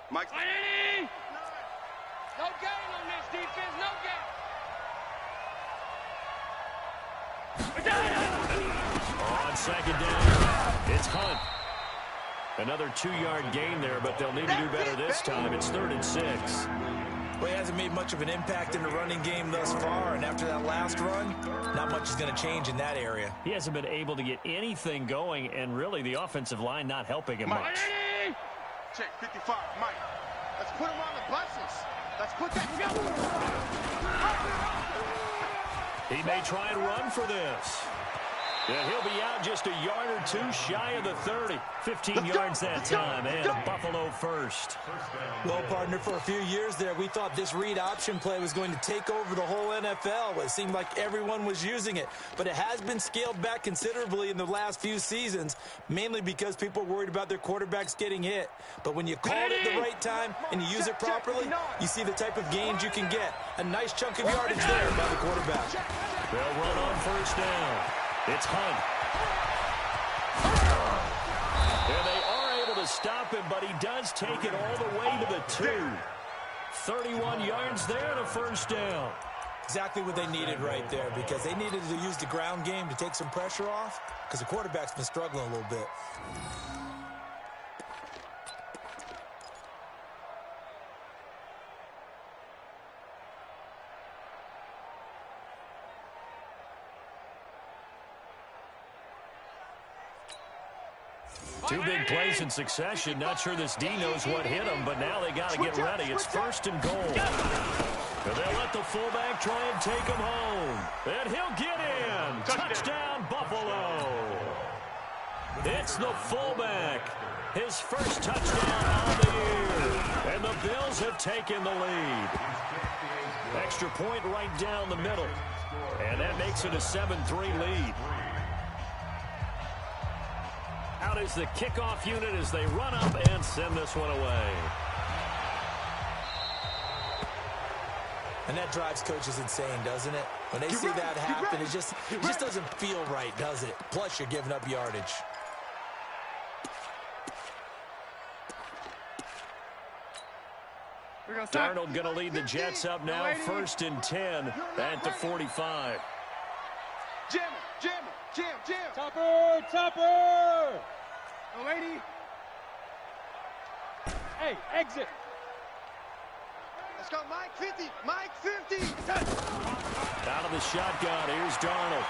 Mike. No gain on this defense, no gain. On second down, it's Hunt. Another 2-yard gain there, but they'll need to do better this time. It's 3rd and 6. Well, he hasn't made much of an impact in the running game thus far, and after that last run, not much is going to change in that area. He hasn't been able to get anything going, and really the offensive line not helping him much. Check 55, Mike. Let's put him on the buses. Let's put that. He may try and run for this. And he'll be out just a yard or two shy of the 30. 15 yards that time, and a Buffalo first. Well, partner, for a few years there, we thought this read option play was going to take over the whole NFL. It seemed like everyone was using it. But it has been scaled back considerably in the last few seasons, mainly because people are worried about their quarterbacks getting hit. But when you call it at the right time and you use it properly, you see the type of gains you can get. A nice chunk of yardage there by the quarterback. They'll run on first down. It's Hunt. And they are able to stop him, but he does take it all the way to the 2. 31 yards there and a first down. Exactly what they needed right there, because they needed to use the ground game to take some pressure off, because the quarterback's been struggling a little bit. Two big plays in succession. Not sure this D knows what hit him, but now they got to get ready. It's 1st and goal. And they'll let the fullback try and take him home. And he'll get in. Touchdown, Buffalo. It's the fullback. His first touchdown on the year. And the Bills have taken the lead. Extra point right down the middle. And that makes it a 7-3 lead. Out is the kickoff unit as they run up and send this one away. And that drives coaches insane, doesn't it? When they see that happen, it just doesn't feel right, does it? Plus, you're giving up yardage. Darnold going to lead the Jets up now. 1st and 10 at the 45. Jam, jam, jam, jam. Topper, topper. No lady. Hey, exit. Let's go, Mike 50. Mike 50. Out of the shotgun, here's Darnold.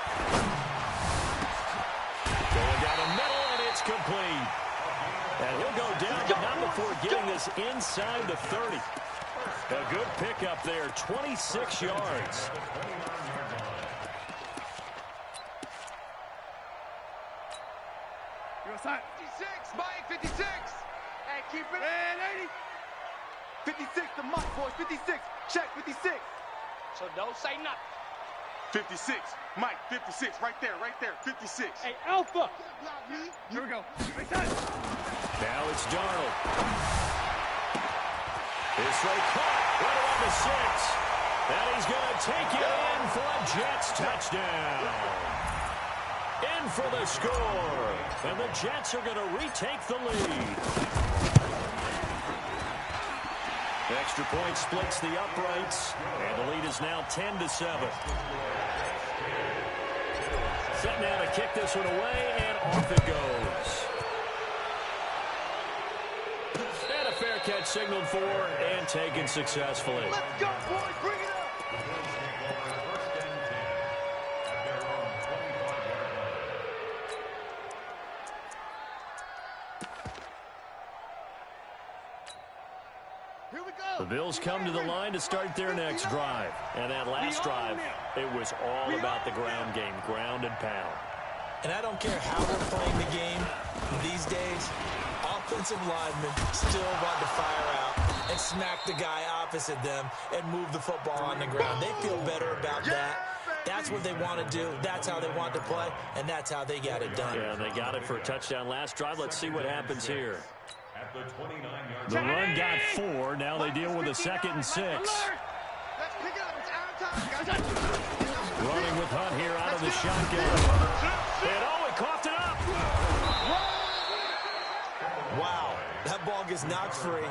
Going down the middle, and it's complete. And he'll go down, but not before getting this inside the 30. A good pickup there, 26 yards. You're side. 56, Mike 56. Hey, keep it. Hey, 80. 56 to Mike, boys. 56. Check 56. So don't say nothing. 56. Mike, 56. Right there, right there. 56. Hey, Alpha. Here we go. Right side. Now it's Darnold. It's right caught. Right around the 6. And he's going to take it in for a Jets touchdown. In for the score. And the Jets are going to retake the lead. The extra point splits the uprights. And the lead is now 10-7. Set now to kick this one away, and off it goes. And a fair catch signaled for and taken successfully. Let's go, boys. Bring it up. Here we go. The Bills come to the line to start their next drive. And that last drive, it was all about the ground game, ground and pound. And I don't care how they're playing the game these days, offensive linemen still want to fire out and smack the guy opposite them and move the football on the ground. They feel better about that. That's what they want to do. That's how they want to play, and that's how they got it done. Yeah, they got it for a touchdown last drive. Let's see what happens here. The run got 4. Now they deal with a 2nd and 6. Let's pick it up. It's out of time. Running with Hunt here out of the shotgun. And oh, it coughed it up. Wow, that ball gets knocked free,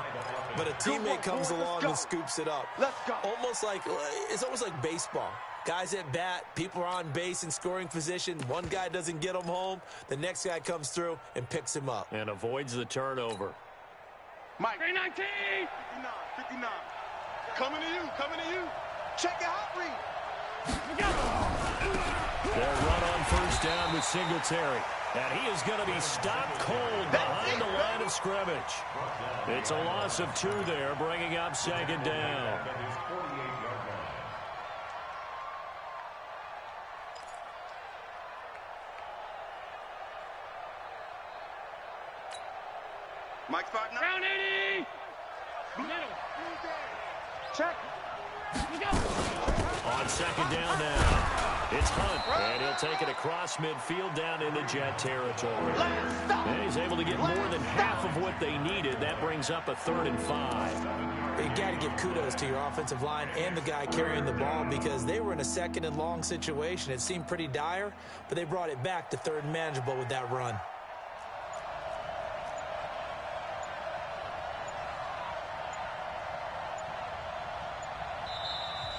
but a teammate comes along and scoops it up. Let's go. It's almost like baseball. Guys at bat, people are on base in scoring position. One guy doesn't get him home. The next guy comes through and picks him up. And avoids the turnover. Mike. 319. 59. Coming to you. Check it out, Reed. They'll run on first down with Singletary. And he is going to be stopped cold behind the line of scrimmage. It's a loss of 2 there, bringing up second down. Mike 5-9. Round 80. Middle. Check. On second down now, it's Hunt, and he'll take it across midfield down into Jet territory. And he's able to get more than half of what they needed. That brings up a 3rd and 5. You got to give kudos to your offensive line and the guy carrying the ball because they were in a 2nd and long situation. It seemed pretty dire, but they brought it back to 3rd and manageable with that run.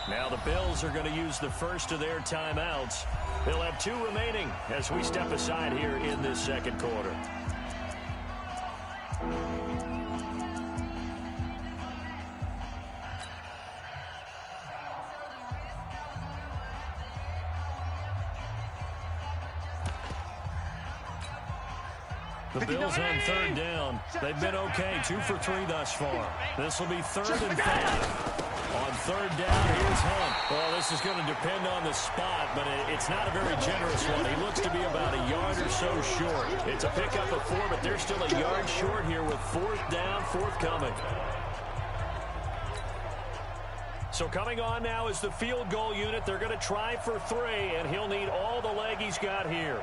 Now the Bills are going to use the first of their timeouts. They'll have 2 remaining as we step aside here in this second quarter. The Bills on 3rd down. They've been okay, 2 for 3 thus far. This will be 3rd and 5. On 3rd down, here's Hunt. Well, this is going to depend on the spot, but it's not a very generous one. He looks to be about a yard or so short. It's a pickup of 4, but they're still a yard short here with 4th down, forthcoming. So coming on now is the field goal unit. They're going to try for 3, and he'll need all the leg he's got here.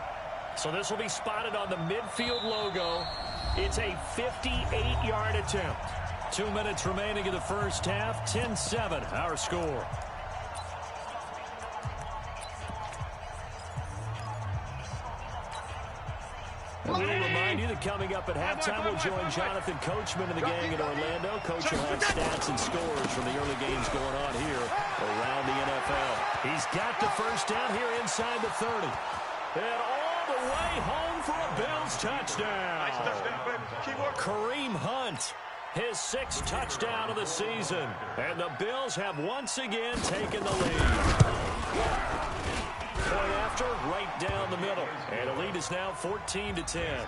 So this will be spotted on the midfield logo. It's a 58-yard attempt. 2 minutes remaining in the first half. 10-7, our score. And we'll remind you that coming up at halftime, we'll join Jonathan Coachman and the gang in Orlando. Coach will have stats and scores from the early games going on here around the NFL. He's got the first down here inside the 30. And all the way home for a Bills touchdown. Nice touchdown, baby. Keep working. Kareem Hunt, his 6th touchdown of the season. And the Bills have once again taken the lead. Point after, right down the middle. And the lead is now 14-10.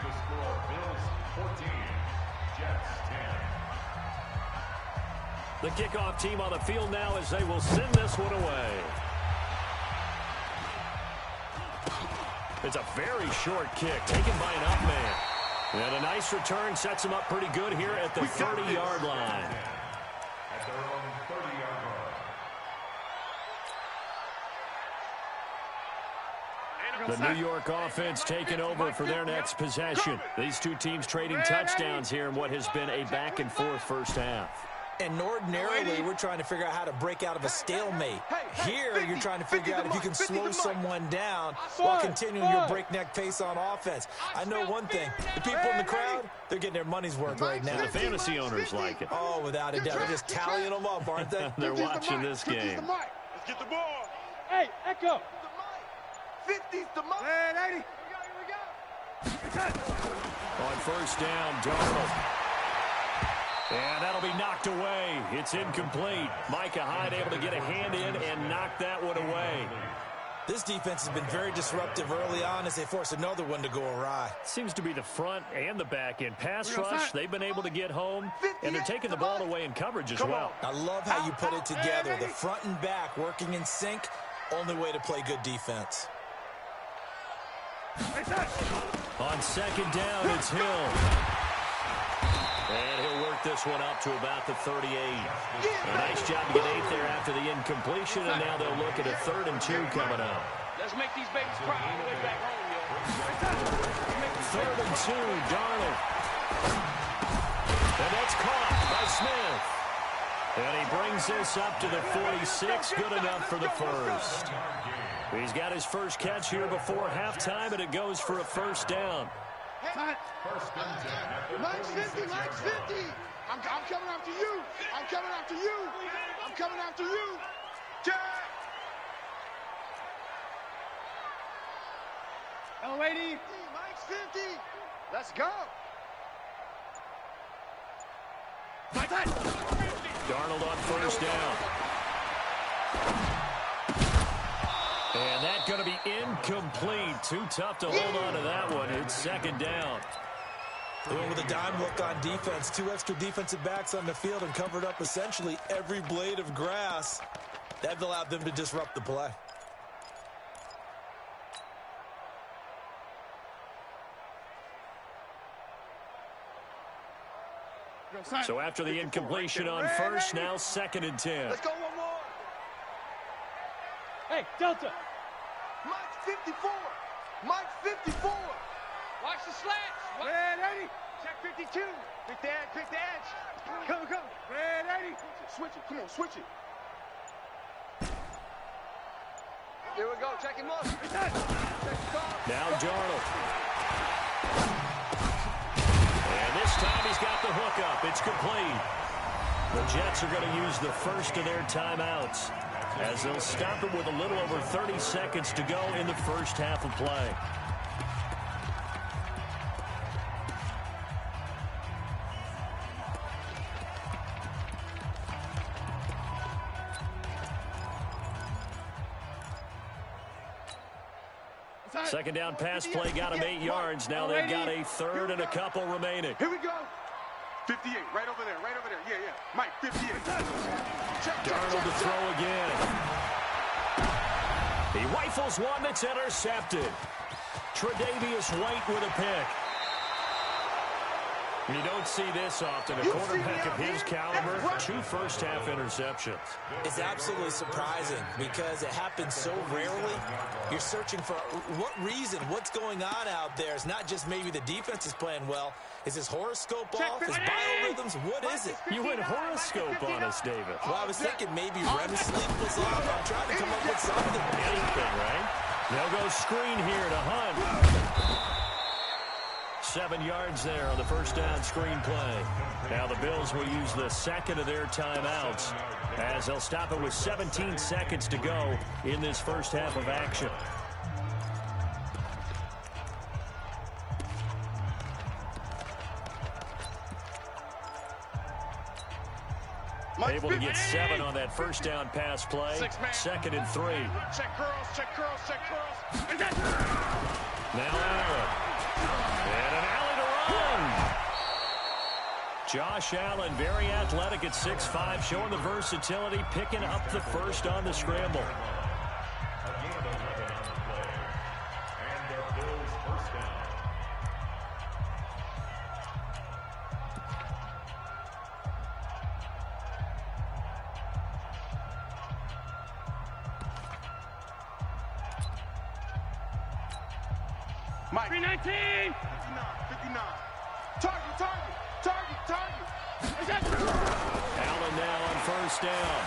The kickoff team on the field now as they will send this one away. It's a very short kick taken by an up man. And a nice return sets him up pretty good here at the 30-yard line. At their own 30-yard line. The New York offense taking over for their next possession. These 2 teams trading touchdowns here in what has been a back-and-forth first half. And ordinarily, we're trying to figure out how to break out of a stalemate. Here, you're trying to figure out if you can slow someone down while continuing your breakneck pace on offense. I know one thing. The people in the crowd, they're getting their money's worth right now. The fantasy owners like it. Oh, without a doubt. They're just tallying them up, aren't they? They're watching this game. Let's get the ball. Hey, Echo. 50's the mark. Here we go. On first down, Darnold. And that'll be knocked away. It's incomplete. Micah Hyde able to get a hand in and knock that one away. This defense has been very disruptive early on as they force another one to go awry. Seems to be the front and the back end. Pass rush, they've been able to get home, and they're taking the ball away in coverage as well. I love how you put it together. The front and back working in sync, only way to play good defense. On second down, it's Hill. And he'll work this one up to about the 38. A nice job to get 8 there after the incompletion, and now they'll look at a 3rd and 2 coming up. Let's make these babies cry on the way back home, yo. 3rd and 2, Darnold. And that's caught by Smith. And he brings this up to the 46, good enough for the first. He's got his first catch here before halftime, and it goes for a first down. First and 10 at the Mike's 50, 46-yard Mike's line. 50. I'm coming after you. I'm coming after you. I'm coming after you. Jack. OH10. Mike's 50. Let's go. Darnold on first down. And that's going to be incomplete. Too tough to hold on to that one. It's second down. They went with a dime look on defense. 2 extra defensive backs on the field and covered up essentially every blade of grass. That allowed them to disrupt the play. So after the incompletion on first, now second and 10. Let's go one more. Hey, Delta. Mike's 54. Mike's 54. Watch the slants. Red 80. Check 52. Pick the edge. Pick the edge. Come. Red 80. Switch it. Come on, switch it. Here we go. Check him up. Now Darnold. And this time he's got the hook up. It's complete. The Jets are going to use the first of their timeouts as they'll stop it with a little over 30 seconds to go in the first half of play. Second down pass play got him 8 yards. Now they've got a third and a couple remaining. Here we go. 58. Right over there. Right over there. Yeah. Mike, 58. Darnold to throw again. He rifles one that's intercepted. Tre'Davious White with a pick. You don't see this often. A quarterback of his caliber, 2 first-half interceptions. It's absolutely surprising because it happens so rarely. You're searching for what reason, what's going on out there. It's not just maybe the defense is playing well. Is his horoscope off? His biorhythms? What is it? You went horoscope on us, David. Well, I was thinking maybe REM sleep was off. I'm trying to come up with something. Anything, right? They'll go screen here to Hunt. 7 yards there on the first down screen play. Now the Bills will use the second of their timeouts as they'll stop it with 17 seconds to go in this first half of action. Able to get 7 on that first down pass play. Second and 3. Check curls, check curls, check curls. Now Allen. And an alley to run. Josh Allen, very athletic at 6'5", showing the versatility, picking up the first on the scramble. Again, 11 on the play. And the Bills first down. Mike. 319. 59. Target. Allen now on first down.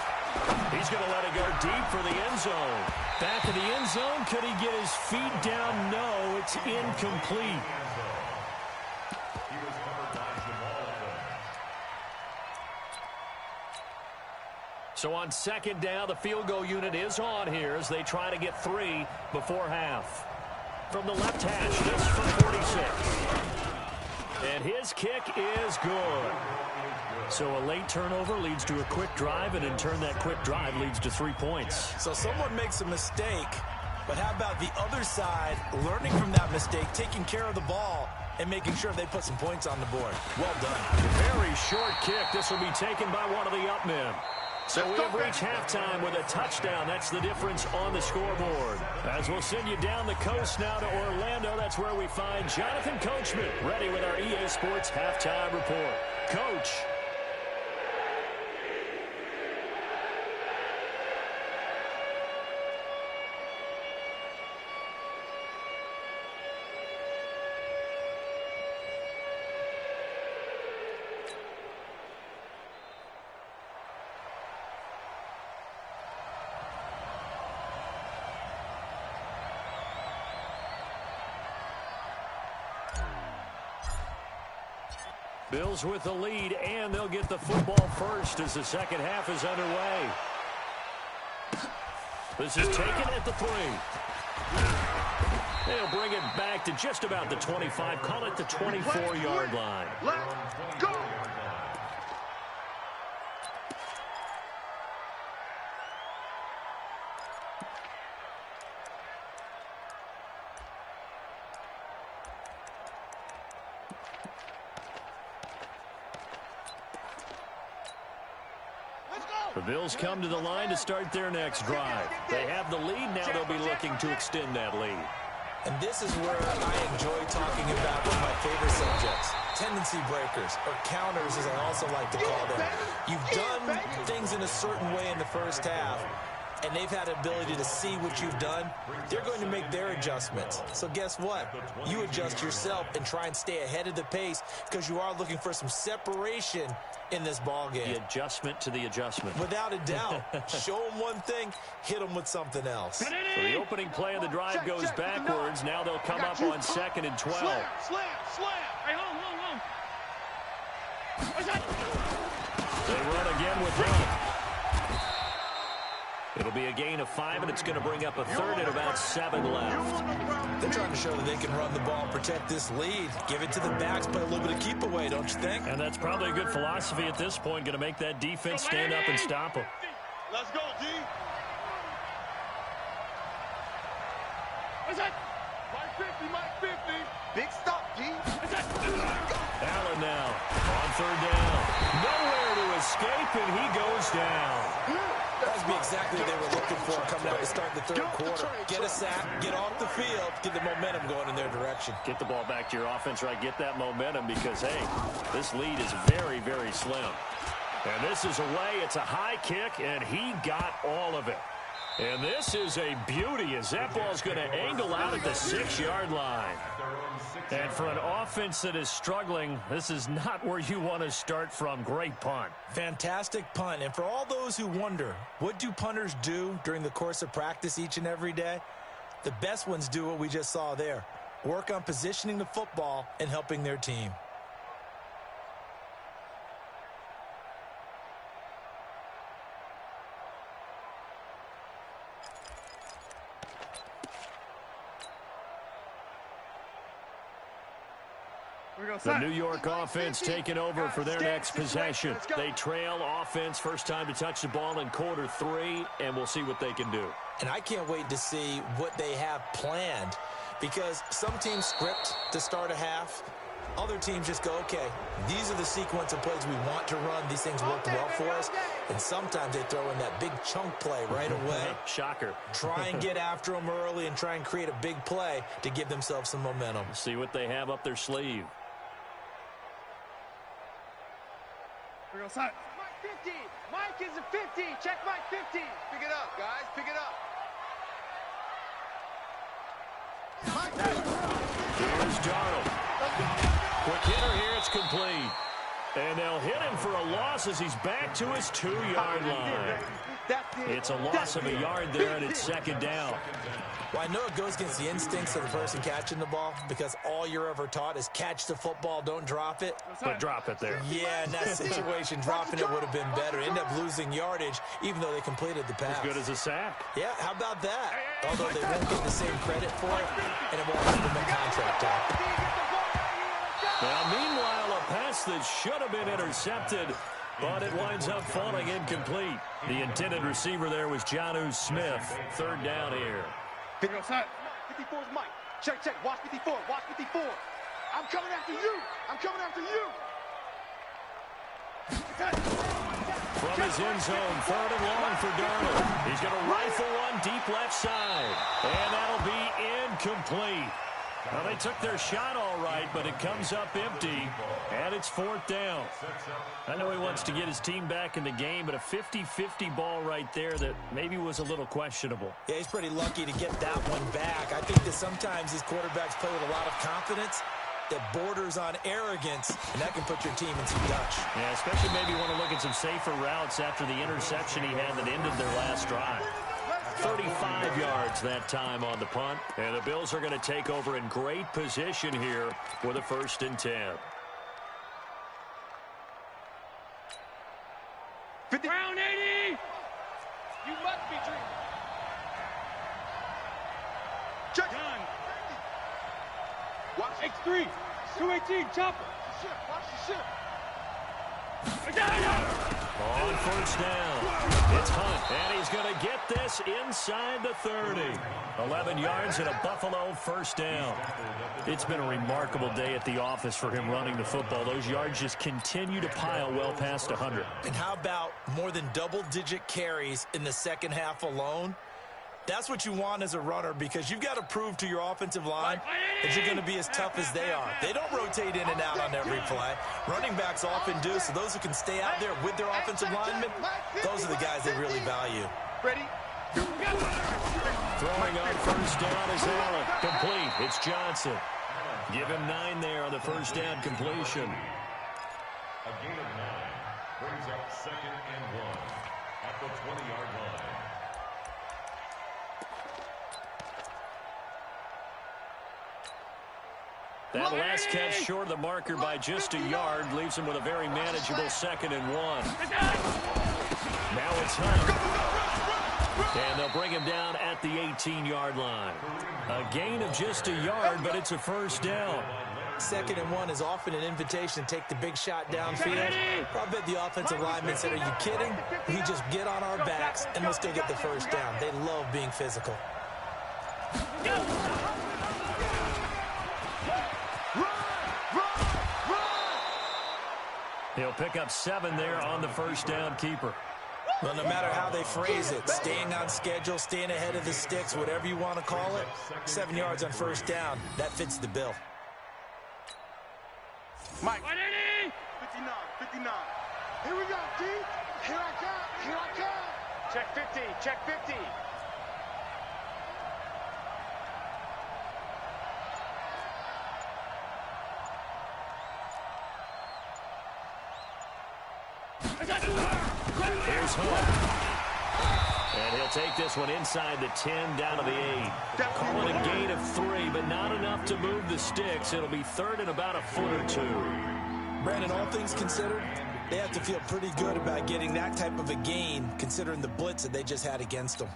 He's going to let it go deep for the end zone. Back in the end zone. Could he get his feet down? No, it's incomplete. He was covered by Jamal Adams. So on second down, the field goal unit is on here as they try to get 3 before half. From the left hash, this for 46. And his kick is good. So a late turnover leads to a quick drive, and in turn that quick drive leads to 3 points. So someone makes a mistake, but how about the other side learning from that mistake, taking care of the ball, and making sure they put some points on the board? Well done. Very short kick. This will be taken by one of the up men. So we have reached halftime with a touchdown. That's the difference on the scoreboard. As we'll send you down the coast now to Orlando, that's where we find Jonathan Coachman ready with our EA Sports Halftime Report. Coach. Bills with the lead, and they'll get the football first as the second half is underway. This is taken at the 3. They'll bring it back to just about the 25. Call it the 24-yard line. Let's go. The Bills come to the line to start their next drive. They have the lead. Now they'll be looking to extend that lead. And this is where I enjoy talking about one of my favorite subjects, tendency breakers, or counters as I also like to call them. You've done things in a certain way in the first half, and they've had the ability to see what you've done. They're going to make their adjustments. So guess what? You adjust yourself and try and stay ahead of the pace because you are looking for some separation in this ball game. The adjustment to the adjustment. Without a doubt. Show them one thing, hit them with something else. So the opening play of the drive goes backwards. Now they'll come up on 2nd and 12. Slam. Hey, hold. What's that? They run again with Hunt. It'll be a gain of 5, and it's going to bring up a third and about 7 left. They're trying to show that they can run the ball and protect this lead. Give it to the backs, play a little bit of keep away, don't you think? And that's probably a good philosophy at this point, going to make that defense stand up and stop them. Let's go, D. What's that? Mike 50. Big stop, G. What's that? Allen now on 3rd down. Nowhere to escape, and he goes down. That would be exactly what they were looking for coming out to start the 3rd quarter. Get a sack, get off the field, get the momentum going in their direction. Get the ball back to your offense, right? Get that momentum because, hey, this lead is very, very slim. And this is away. It's a high kick, and he got all of it. And this is a beauty as that ball's going to angle out at the 6-yard line. And for an offense that is struggling, this is not where you want to start from. Great punt. Fantastic punt. And for all those who wonder, what do punters do during the course of practice each and every day? The best ones do what we just saw there. Work on positioning the football and helping their team. The New York offense taking over for their next possession. They trail offense, first time to touch the ball in quarter 3, and we'll see what they can do. And I can't wait to see what they have planned because some teams script to start a half. Other teams just go, okay, these are the sequence of plays we want to run. These things worked well for us. And sometimes they throw in that big chunk play right away. Shocker. Try and get after them early and try and create a big play to give themselves some momentum. See what they have up their sleeve. We're going to sign. Mike 50. Mike is a 50. Check Mike 50. Pick it up, guys. Pick it up. Here's Darnold. Quick hitter here. It's complete. And they'll hit him for a loss as he's back to his 2-yard line. It's a loss of a yard there, and it's 2nd down. Well, I know it goes against the instincts of the person catching the ball because all you're ever taught is catch the football, don't drop it. But drop it there. Yeah, in that situation, dropping it would have been better. End up losing yardage, even though they completed the pass. As good as a sack. Yeah, how about that? Although they won't get the same credit for it, and it won't have them in contract time. Now, meanwhile, a pass that should have been intercepted, but it winds up falling incomplete. The intended receiver there was Jonnu Smith. 3rd down here. 54 is Mike. Check. Watch 54. Watch 54. I'm coming after you. I'm coming after you. From his end zone, 3rd and long for Darnold. He's going to rifle one deep left side. And that'll be incomplete. Well, they took their shot all right, but it comes up empty, and it's 4th down. I know he wants to get his team back in the game, but a 50-50 ball right there that maybe was a little questionable. Yeah, he's pretty lucky to get that one back. I think that sometimes these quarterbacks play with a lot of confidence that borders on arrogance, and that can put your team in some Dutch. Yeah, especially maybe want to look at some safer routes after the interception he had that ended their last drive. 35 yards that time on the punt, and the Bills are going to take over in great position here with a 1st and 10. 50. Round 80. You must be dreaming. Check. Done. Watch it. X3. 218. Chopper. Watch the ship. On first down, it's Hunt, and he's going to get this inside the 30. 11 yards and a Buffalo first down. It's been a remarkable day at the office for him running the football. Those yards just continue to pile well past 100. And how about more than double-digit carries in the second half alone? That's what you want as a runner, because you've got to prove to your offensive line that you're going to be as tough as they are. They don't rotate in and out on every play. Running backs often do, so those who can stay out there with their offensive linemen, those are the guys they really value. Ready? Throwing on first down is Allen. Complete. It's Johnson. Give him 9 there on the first down completion. A gain of 9 brings up 2nd and 1 at the 20-yard line. That last catch short of the marker by just a yard leaves him with a very manageable 2nd and 1. Now it's Hunt. And they'll bring him down at the 18-yard line. A gain of just a yard, but it's a first down. 2nd and 1 is often an invitation to take the big shot downfield. I bet the offensive linemen said, are you kidding? We just get on our backs and we'll still get the first down. They love being physical. He'll pick up 7 there on the first down keeper. Well, no matter how they phrase it, staying on schedule, staying ahead of the sticks, whatever you want to call it, 7 yards on first down, that fits the bill. Mike. 59, 59. Here we go, D. Here I come, here I come. Check 50. Check 50. Here's Hunt. And he'll take this one inside the 10, down to the 8. Call it a gain of 3, but not enough to move the sticks. It'll be 3rd and about a foot or 2. Brandon, all things considered, they have to feel pretty good about getting that type of a gain, considering the blitz that they just had against them.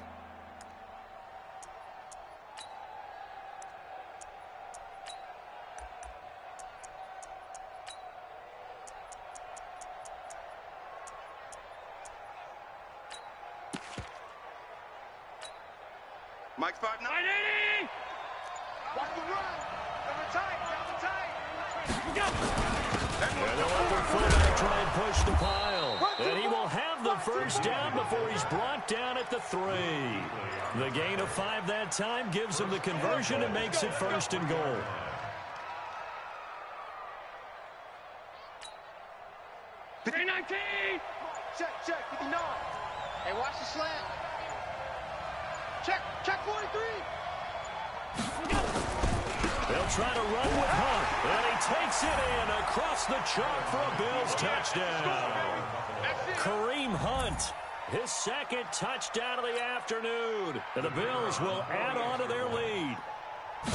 Mike's 5-9. 180. Watch the run. Down the tight, down the tight. And they'll let their fullback try and push the pile. And he will have the first down before he's brought down at the 3. The gain of 5 that time gives him the conversion and makes it 1st and goal. Check, 59. Hey, watch the slant. Check 43. They'll try to run with Hunt, and he takes it in across the chalk for a Bills touchdown. Kareem Hunt, his 2nd touchdown of the afternoon. And the Bills will add on to their lead.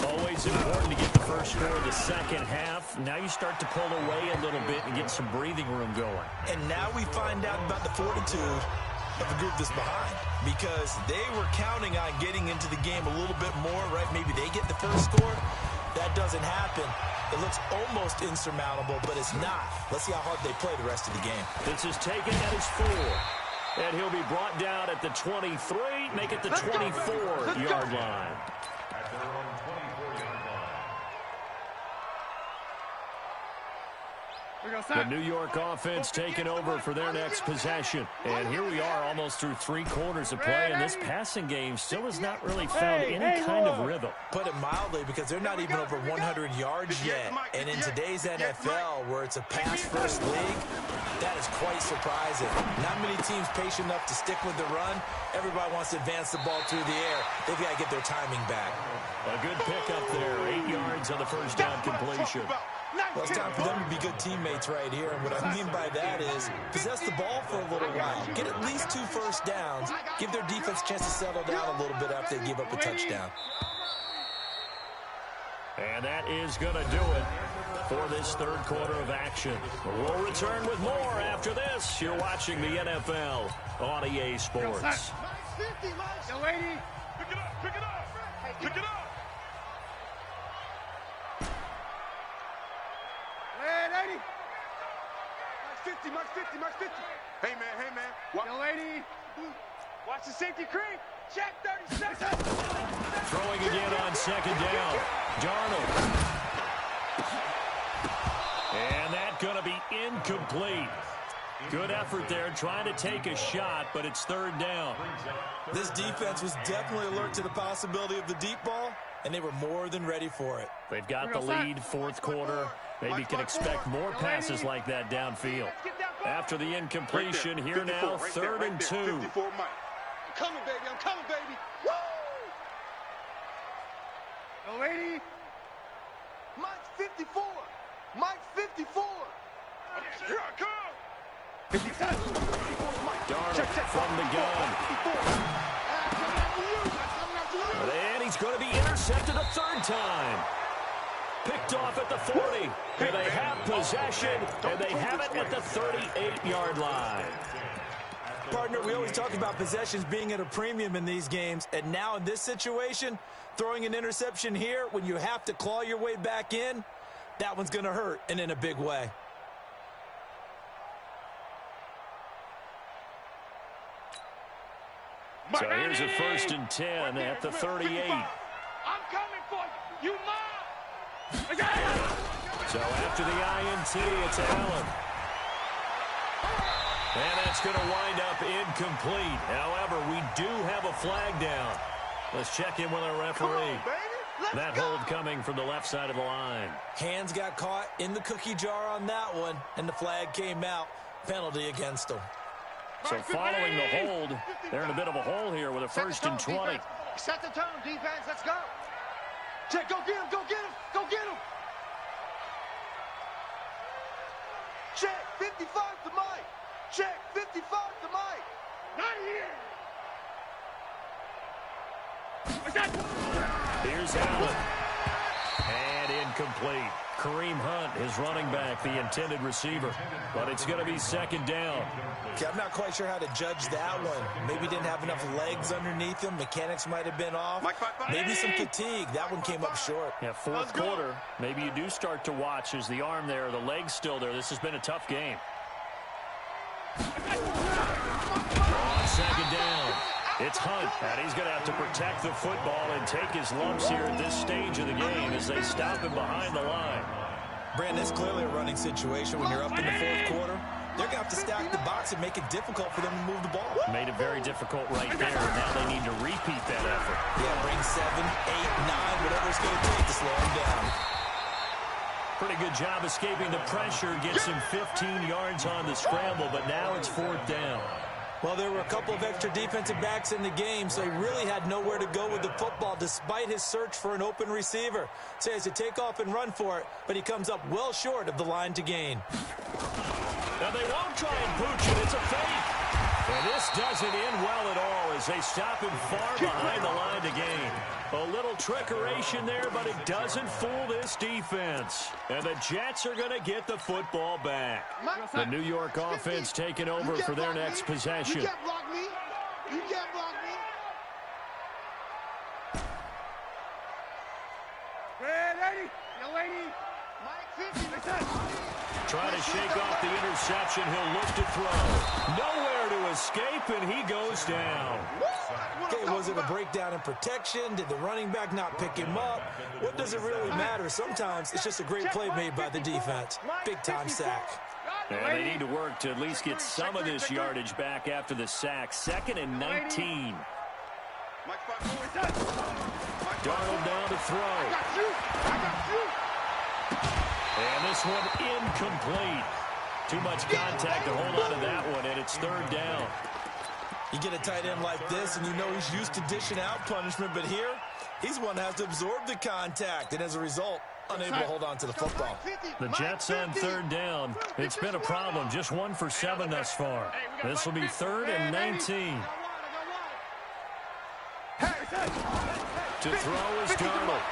Always important to get the first score of the second half. Now you start to pull away a little bit and get some breathing room going. And now we find out about the fortitude of the group that's behind, because they were counting on getting into the game a little bit more, right? Maybe they get the first score. That doesn't happen. It looks almost insurmountable, but it's not. Let's see how hard they play the rest of the game. This is taken at his 4. And he'll be brought down at the 23, make it the 24-yard line. At their own 24-yard line. The New York offense taking over for their next possession. And here we are almost through 3 quarters of play, and this passing game still has not really found any kind of rhythm. Put it mildly, because they're not even over 100 yards yet. And in today's NFL, where it's a pass-first league, that is quite surprising. Not many teams patient enough to stick with the run. Everybody wants to advance the ball through the air. They've got to get their timing back. A good pickup there, 8 yards on the first down completion. Well, it's time for them to be good teammates right here. And what I mean by that is possess the ball for a little while. Get at least 2 first downs. Give their defense a chance to settle down a little bit after they give up a touchdown. And that is going to do it for this third quarter of action. We'll return with more after this. You're watching the NFL on EA Sports. Nice 50, Mike. Yo, lady. Pick it up, pick it up. Hey, pick it up. Hey, lady. Max 50, Max 50. Hey, man. Yo, lady. Watch the safety creep. Check 30 seconds. Throwing again on second down. Darnold. And that's going to be incomplete. Good effort there trying to take a shot, but it's third down. This defense was definitely alert to the possibility of the deep ball, and they were more than ready for it. They've got the lead, fourth quarter. Maybe can expect more passes like that downfield. After the incompletion, here now, third and 2. I'm coming, baby. Woo! Yo, lady. Mike's 54. Mike's 54. Here I come. 57. Darnold from the gun. And he's going to be intercepted a third time. Picked off at the 40. And they have possession, and they have it at the 38-yard line. Partner, we always talk about possessions being at a premium in these games, and now in this situation, throwing an interception here when you have to claw your way back in, that one's going to hurt, and in a big way. So here's a first and 10 at the 38. I'm coming for you. You mine. So after the INT, it's Allen. And that's going to wind up incomplete. However, we do have a flag down. Let's check in with our referee. That hold coming from the left side of the line. Hands got caught in the cookie jar on that one, and the flag came out. Penalty against them. So following the hold, they're in a bit of a hole here with a first and 20. Set the tone, defense. Let's go. Check, go get him. Check, 55 to Mike. Check, 55 to Mike. Not here. Here's Allen. And incomplete. Kareem Hunt is running back, the intended receiver. But it's going to be second down. Okay, I'm not quite sure how to judge that one. Maybe didn't have enough legs underneath him. Mechanics might have been off. Maybe some fatigue. That one came up short. Yeah, fourth quarter. Maybe you do start to watch as the arm there, the leg's still there. This has been a tough game. On second down, it's Hunt, and he's going to have to protect the football and take his lumps here at this stage of the game as they stop him behind the line. Brandon, it's clearly a running situation when you're up in the fourth quarter. They're going to have to stack the box and make it difficult for them to move the ball. Made it very difficult right there. Now they need to repeat that effort. Yeah, bring 7, 8, 9, whatever it's going to take to slow them down. Pretty good job escaping the pressure. Gets him 15 yards on the scramble, but now it's fourth down. Well, there were a couple of extra defensive backs in the game, so he really had nowhere to go with the football despite his search for an open receiver. So he has to take off and run for it, but he comes up well short of the line to gain. Now they won't try and pooch it. It's a fake. And this doesn't end well at all as they stop him far behind the line to gain. A little trickeration there, but it doesn't fool this defense. And the Jets are going to get the football back. The New York offense taking over for their next possession. You can't block me. You can't block me. Red 80. Yo, 80. Mike 50. Trying to shake off the interception. He'll look to throw. Nowhere to escape, and he goes down. Okay, was it a breakdown in protection? Did the running back not pick him up? What does it really matter? Sometimes it's just a great play made by the defense. Big-time sack. And they need to work to at least get some of this yardage back after the sack. 2nd and 19. Darnold down to throw. And this one incomplete. Too much contact to hold on to that one, and it's third down. You get a tight end like this, and you know he's used to dishing out punishment, but here, he's one that has to absorb the contact, and as a result, unable to hold on to the football. The Jets on third down. It's been a problem. Just 1 for 7 thus far. This will be 3rd and 19. To throw is Darnold.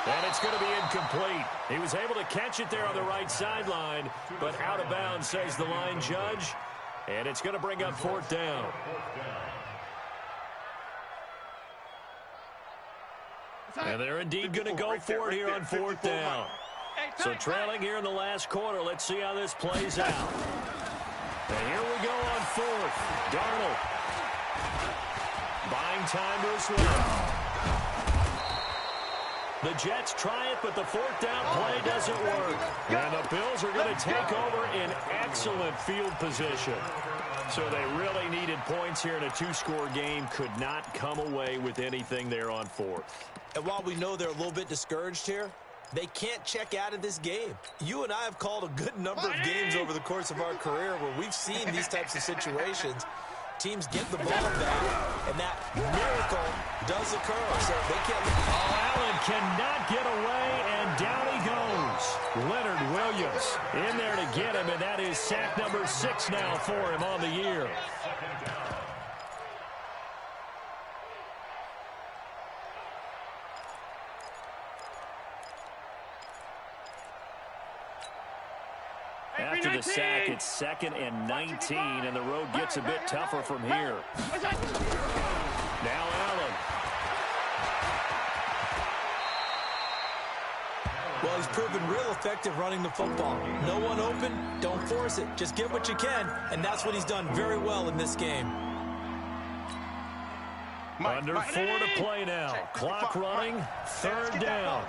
And it's going to be incomplete. He was able to catch it there on the right sideline, but out of bounds, says the line judge. And it's going to bring up fourth down. And they're indeed going to go for it here on fourth down. So trailing here in the last quarter. Let's see how this plays out. And here we go on fourth. Darnold buying time to his left. The Jets try it, but the fourth down play doesn't work. And the Bills are going to take over in excellent field position. So they really needed points here in a two-score game. Could not come away with anything there on fourth. And while we know they're a little bit discouraged here, they can't check out of this game. You and I have called a good number of games over the course of our career where we've seen these types of situations. Teams get the ball back, and that miracle does occur. So they can't. Allen cannot get away, and down he goes. Leonard Williams in there to get him, and that is sack number 6 now for him on the year. After the sack, it's 2nd and 19, and the road gets a bit tougher from here. Now Allen. Well, he's proven real effective running the football. No one open, don't force it. Just get what you can, and that's what he's done very well in this game. Under 4 to play now. Clock running, 3rd down.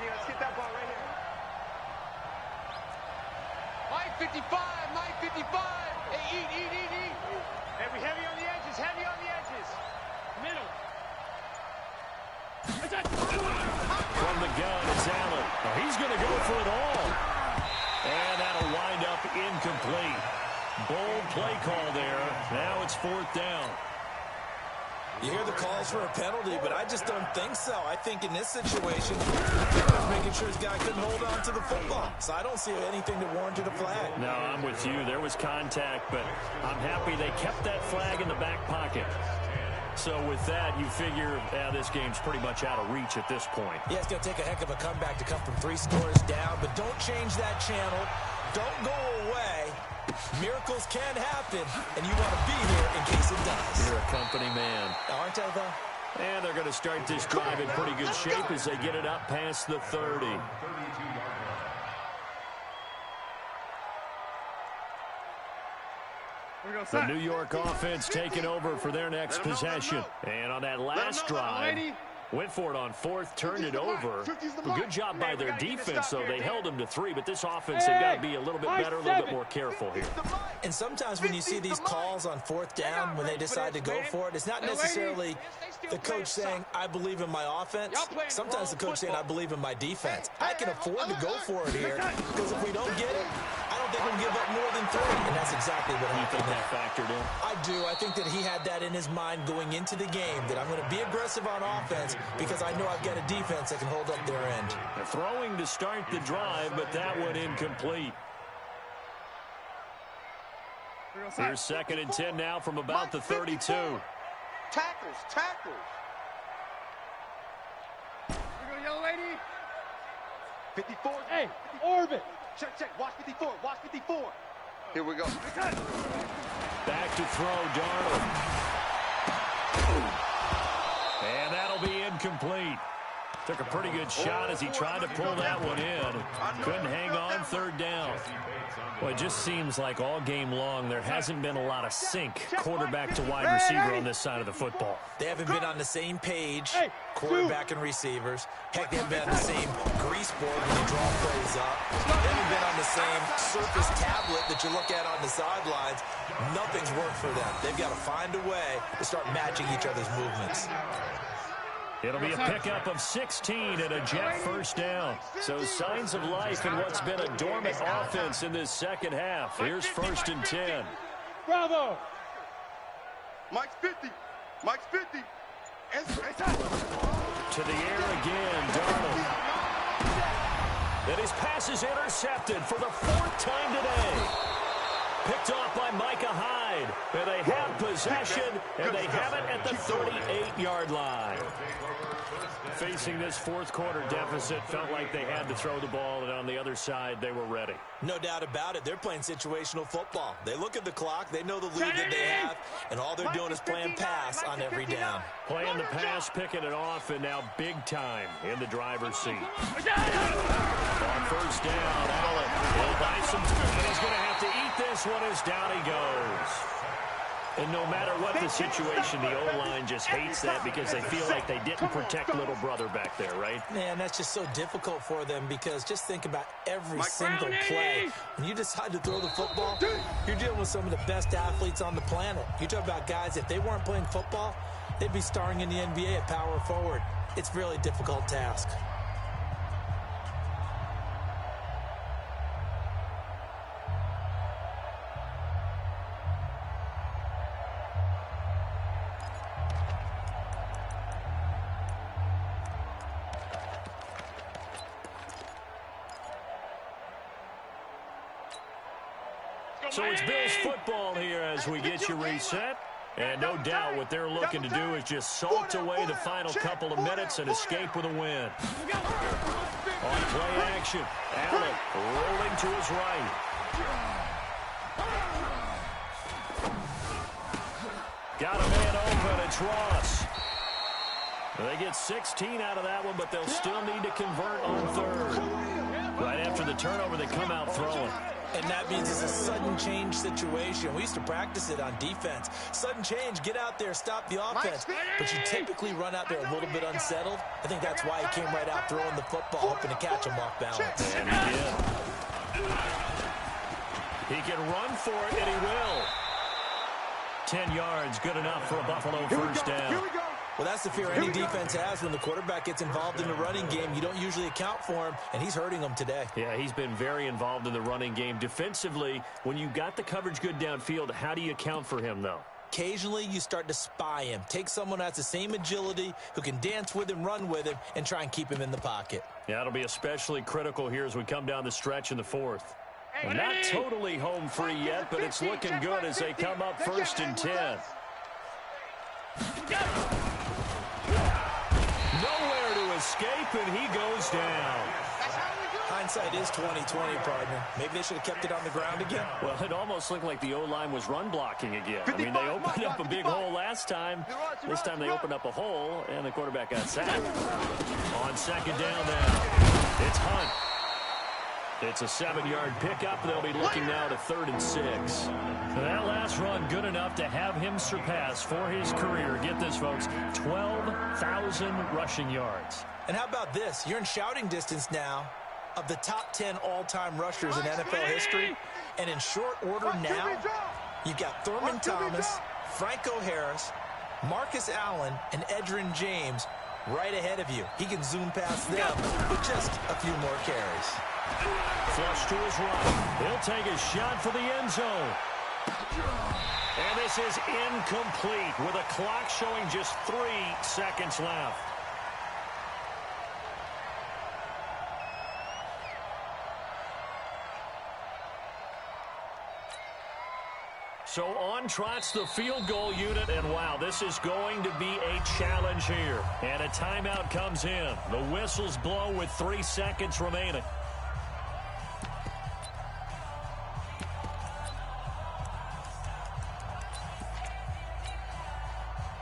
55, 955. Hey, eat. Heavy on the edges, heavy on the edges. Middle. From the gun, it's Allen. Oh, he's going to go for it all. And that'll wind up incomplete. Bold play call there. Now it's 4th down. You hear the calls for a penalty, but I just don't think so. I think in this situation, the making sure his guy couldn't hold on to the football. So I don't see anything that warranted a flag. No, I'm with you. There was contact, but I'm happy they kept that flag in the back pocket. So with that, you figure this game's pretty much out of reach at this point. Yeah, it's going to take a heck of a comeback to come from 3 scores down, but don't change that channel. Don't go away. Miracles can happen, and you want to be here in case it does. You're a company man. Aren't they, though? And they're going to start this drive in pretty good shape as they get it up past the 30. The New York offense taking over for their next possession. And on that last drive, went for it on 4th, turned it over. A good job by their defense, though. They held them to 3, but this offense, they've got to be a little bit better, a little bit more careful here. And sometimes when you see these calls on 4th down, when they decide to go for it, it's not necessarily the coach saying, I believe in my offense. Sometimes the coach saying, I believe in my defense. I can afford to go for it here, because if we don't get it, I don't think we'll give up more than 3, and that's exactly what happened. You think that factored in? I do. I think that he had that in his mind going into the game, that I'm going to be aggressive on offense because I know I've got a defense that can hold up their end. They're throwing to start the drive, but that one incomplete. Here's 2nd and 10 now from about the 32. Tackles. Here we go, young lady. 54. Hey, orbit. Check. Watch 54. Here we go. Back to throw, Darnold. And that'll be incomplete. Took a pretty good shot as he tried to pull that one in. Couldn't hang on, 3rd down. Well, it just seems like all game long there hasn't been a lot of sync quarterback to wide receiver on this side of the football. They haven't been on the same page, quarterback and receivers. Heck, they haven't been on the same grease board when you draw plays up. They haven't been on the same surface tablet that you look at on the sidelines. Nothing's worked for them. They've got to find a way to start matching each other's movements. It'll be a pickup of 16 and a Jet 1st down. So signs of life in what's been a dormant offense in this second half. Here's 1st and 10. Bravo. Mike's 50. To the air again, Darnold. And his pass is intercepted for the 4th time today. Picked off by Micah Hyde. side. And they have possession, and they have it at the 38-yard line. Facing this fourth quarter deficit, felt like they had to throw the ball, and on the other side, they were ready. No doubt about it. They're playing situational football. They look at the clock, they know the lead that they have, and all they're doing is playing pass on every down. Playing the pass, picking it off, and now big time in the driver's seat. On first down, Allen. He'll buy some time, but he's going to have to eat this one as down he goes. And no matter what the situation, the O-line just hates that because they feel like they didn't protect little brother back there, right? Man, that's just so difficult for them because just think about every single play. When you decide to throw the football, you're dealing with some of the best athletes on the planet. You talk about guys, if they weren't playing football, they'd be starring in the NBA at power forward. It's a really difficult task. So it's Bills football here as we get you reset. And no doubt what they're looking to do is just salt away the final couple of minutes and escape with a win. On play action, Allen rolling to his right. Got a man open, it's Ross. They get 16 out of that one, but they'll still need to convert on third. Right after the turnover, they come out throwing. And that means it's a sudden change situation. We used to practice it on defense. Sudden change, get out there, stop the offense. But you typically run out there a little bit unsettled. I think that's why he came right out throwing the football, hoping to catch him off balance. And he did. He can run for it, and he will. 10 yards, good enough for a Buffalo first down. Well, that's the fear any defense has when the quarterback gets involved in the running game. You don't usually account for him, and he's hurting them today. Yeah, he's been very involved in the running game. Defensively, when you got the coverage good downfield, how do you account for him, though? Occasionally, you start to spy him. Take someone that's the same agility, who can dance with him, run with him, and try and keep him in the pocket. Yeah, it'll be especially critical here as we come down the stretch in the fourth. Well, not totally home free yet, but it's looking good as they come up 1st and 10. Nowhere to escape, and he goes down. Hindsight is 20/20, partner. Maybe they should have kept it on the ground again. Well, it almost looked like the O-line was run blocking again. I mean, they opened up a big hole last time. This time they opened up a hole, and the quarterback got sacked. On second down now, it's Hunt. It's a 7-yard pickup. They'll be looking now to 3rd and 6. So that last run good enough to have him surpass for his career. Get this, folks, 12,000 rushing yards. And how about this? You're in shouting distance now of the top 10 all-time rushers in NFL history. And in short order now, you've got Thurman Thomas, Franco Harris, Marcus Allen, and Edgerrin James right ahead of you. He can zoom past them with just a few more carries. Flush to his right. He'll take a shot for the end zone. And this is incomplete with a clock showing just 3 seconds left. So on trots the field goal unit, and wow, this is going to be a challenge here. And a timeout comes in. The whistles blow with 3 seconds remaining.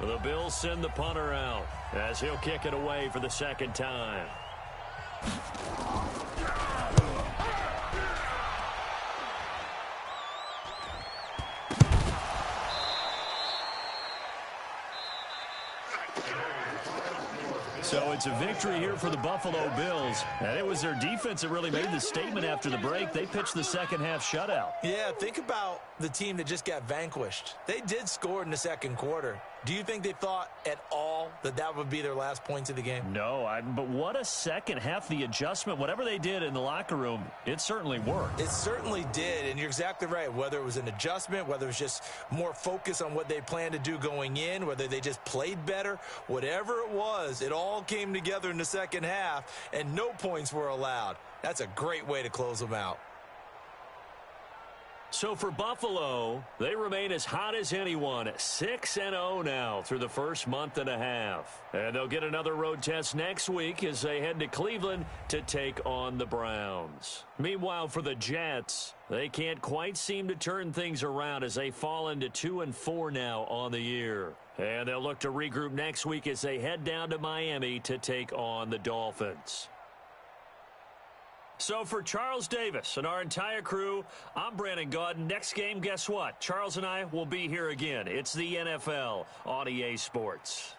The Bills send the punter out as he'll kick it away for the second time. So it's a victory here for the Buffalo Bills. And it was their defense that really made the statement after the break. They pitched the second half shutout. Yeah, think about the team that just got vanquished. They did score in the second quarter. Do you think they thought at all that that would be their last points of the game? No, but what a second half. The adjustment, whatever they did in the locker room, it certainly worked. It certainly did, and you're exactly right. Whether it was an adjustment, whether it was just more focus on what they planned to do going in, whether they just played better, whatever it was, it all came together in the second half, and no points were allowed. That's a great way to close them out. So for Buffalo, they remain as hot as anyone, 6-0 now through the first month and a half. And they'll get another road test next week as they head to Cleveland to take on the Browns. Meanwhile, for the Jets, they can't quite seem to turn things around as they fall into 2-4 now on the year. And they'll look to regroup next week as they head down to Miami to take on the Dolphins. So for Charles Davis and our entire crew, I'm Brandon Gaudin. Next game, guess what? Charles and I will be here again. It's the NFL on EA Sports.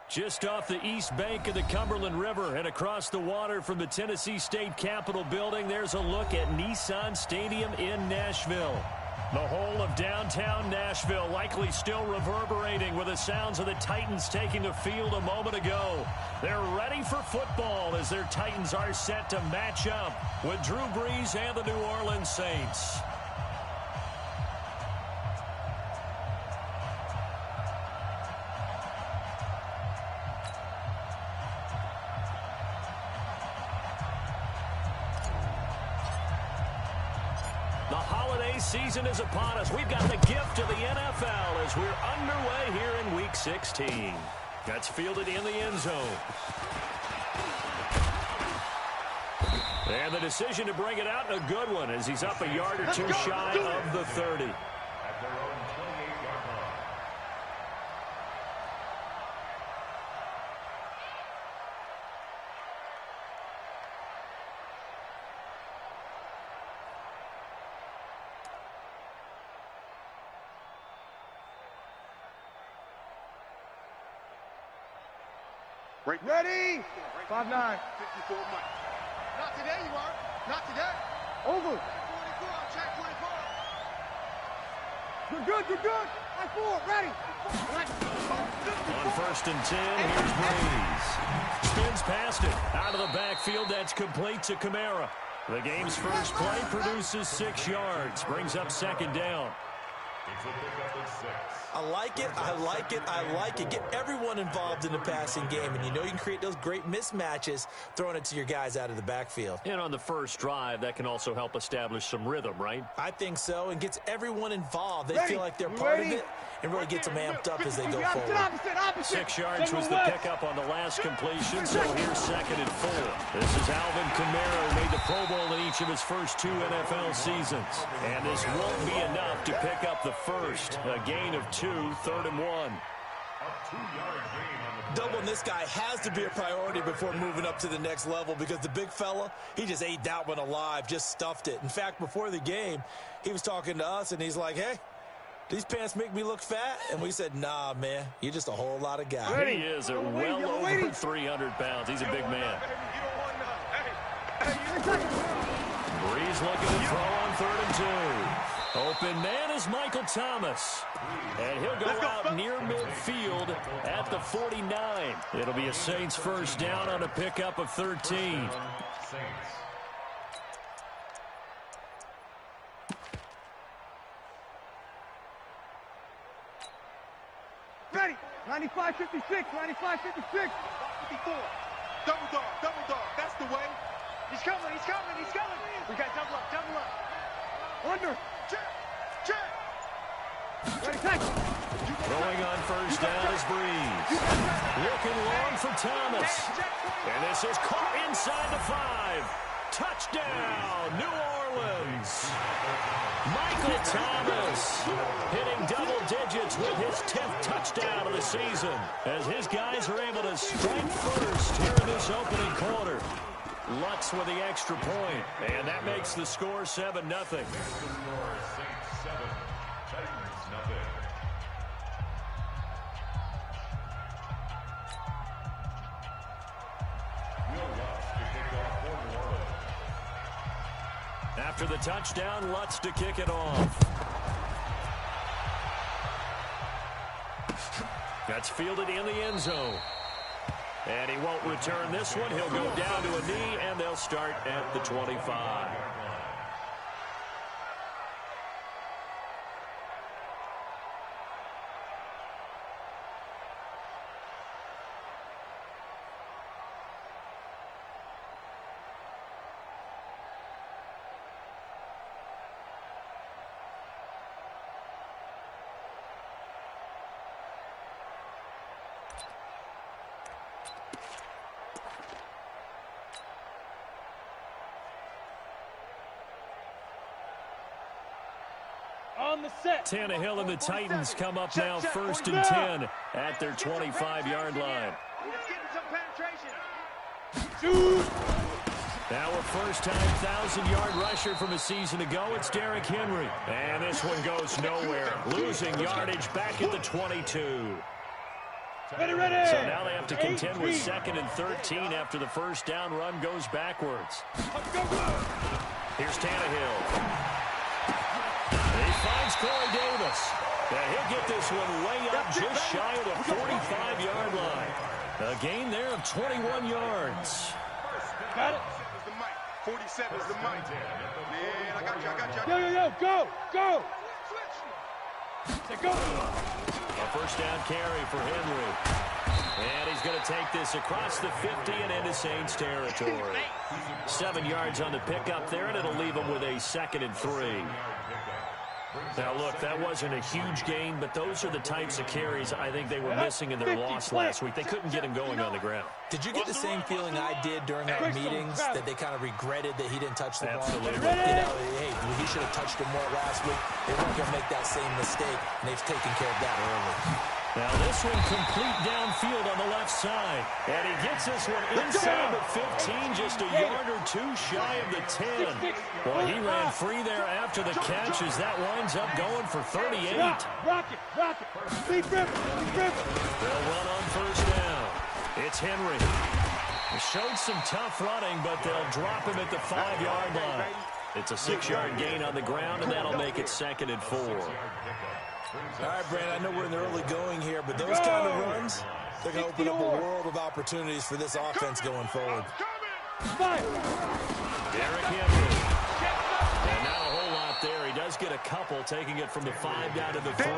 Just off the east bank of the Cumberland River and across the water from the Tennessee State Capitol building, there's a look at Nissan Stadium in Nashville. The whole of downtown Nashville likely still reverberating with the sounds of the Titans taking the field a moment ago. They're ready for football as their Titans are set to match up with Drew Brees and the New Orleans Saints. Season is upon us. We've got the gift of the NFL as we're underway here in Week 16. That's fielded in the end zone. And the decision to bring it out, a good one, as he's up a yard or two shy of the 30. At their own 28-yard line. Ready? 5'9". 54 Mike. Not today, you are. Not today. Over. 44, check 44. You're good, you're good. 5-4, ready. On 1st and 10, here's Brees. Spins past it. Out of the backfield, that's complete to Kamara. The game's first play produces 6 yards. Brings up 2nd down. It's a pickup of 6. I like it, I like it, I like it. Get everyone involved in the passing game, and you know you can create those great mismatches throwing it to your guys out of the backfield. And on the first drive, that can also help establish some rhythm, right? I think so, and gets everyone involved. They feel like they're part of it, and really gets them amped up as they go forward. 6 yards was the pickup on the last completion, so here's 2nd and 4. This is Alvin Kamara, who made the Pro Bowl in each of his first 2 NFL seasons. And this won't be enough to pick up the first. A gain of 2, 3rd and 1. A 2-yard gain on the Doubling this guy has to be a priority before moving up to the next level, because the big fella, he just ate that one alive, just stuffed it. In fact, before the game, he was talking to us, and he's like, hey, these pants make me look fat? And we said, nah, man, you're just a whole lot of guy. He is at well over 300 pounds. He's a big man. Brees looking to throw on 3rd and 2. Open man is Michael Thomas. And he'll go out near midfield at the 49. It'll be a Saints first down on a pickup of 13. Saints. Ready. 95, 56, 95, 56. 54. Double dog. That's the way. He's coming. We got double up. Under. Check. Ready, take. Throwing on first down is Brees. Looking long for Thomas. And this is caught inside the 5. Touchdown, New Orleans. Michael Thomas hitting double digits with his 10th touchdown of the season, as his guys are able to strike first here in this opening quarter. Lutz with the extra point, and that makes the score 7-0. Saints 7, Titans nothing. After the touchdown, Lutz to kick it off. That's fielded in the end zone. And he won't return this one. He'll go down to a knee, and they'll start at the 25. On the set. Tannehill and the Titans come up now 1st and 10 at their 25-yard line. Let's get some penetration. Now a first-time 1,000-yard rusher from a season ago, it's Derrick Henry. And this one goes nowhere, losing yardage back at the 22. Ready. So now they have to contend with 2nd and 13 after the first down run goes backwards. Here's Tannehill. He finds Corey Davis. And he'll get this one way up just shy of the 45-yard line. A gain there of 21 yards. Got it. 47 is the mic. Man, I got you. Yo, go. Go. A first down carry for Henry. And he's going to take this across the 50 and into Saints territory. 7 yards on the pickup there, and it'll leave him with a 2nd and 3. Now, look, that wasn't a huge gain, but those are the types of carries I think they were missing in their loss last week. They couldn't get him going on the ground. Did you get the same feeling I did during our meetings, that they kind of regretted that he didn't touch the ball? Absolutely. Hey, he should have touched it more last week. They weren't going to make that same mistake, and they've taken care of that early. Now this one complete downfield on the left side. And he gets this one inside the 15, just a yard or two shy of the 10. Well, he ran free there after the catch as that winds up going for 38. Rock it. Big rip. They'll run on first down. It's Henry. He showed some tough running, but they'll drop him at the 5-yard line. It's a 6-yard gain on the ground, and that'll make it 2nd and 4. All right, Brandon, I know we're in the early going here, but those kind of runs, they're going to open up a world of opportunities for this offense going forward. Derrick Henry. And not a whole lot there. He does get a couple, taking it from the 5 down to the 3.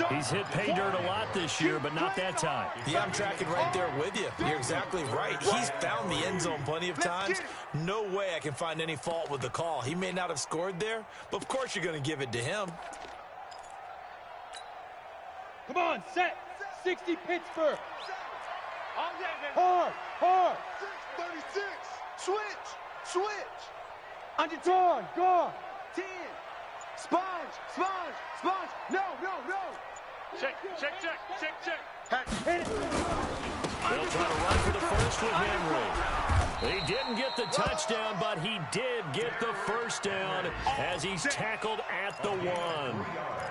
He's hit pay dirt a lot this year, but not that time. Yeah, I'm tracking right there with you. You're exactly right. He's found the end zone plenty of times. No way I can find any fault with the call. He may not have scored there, but of course you're going to give it to him. Come on, set. 60 Pittsburgh. Hard. 36. Switch. Under gone. 10. Sponge. No. Check. They'll try to run for the first with Henry. He didn't get the touchdown, but he did get the first down as he's tackled at the 1.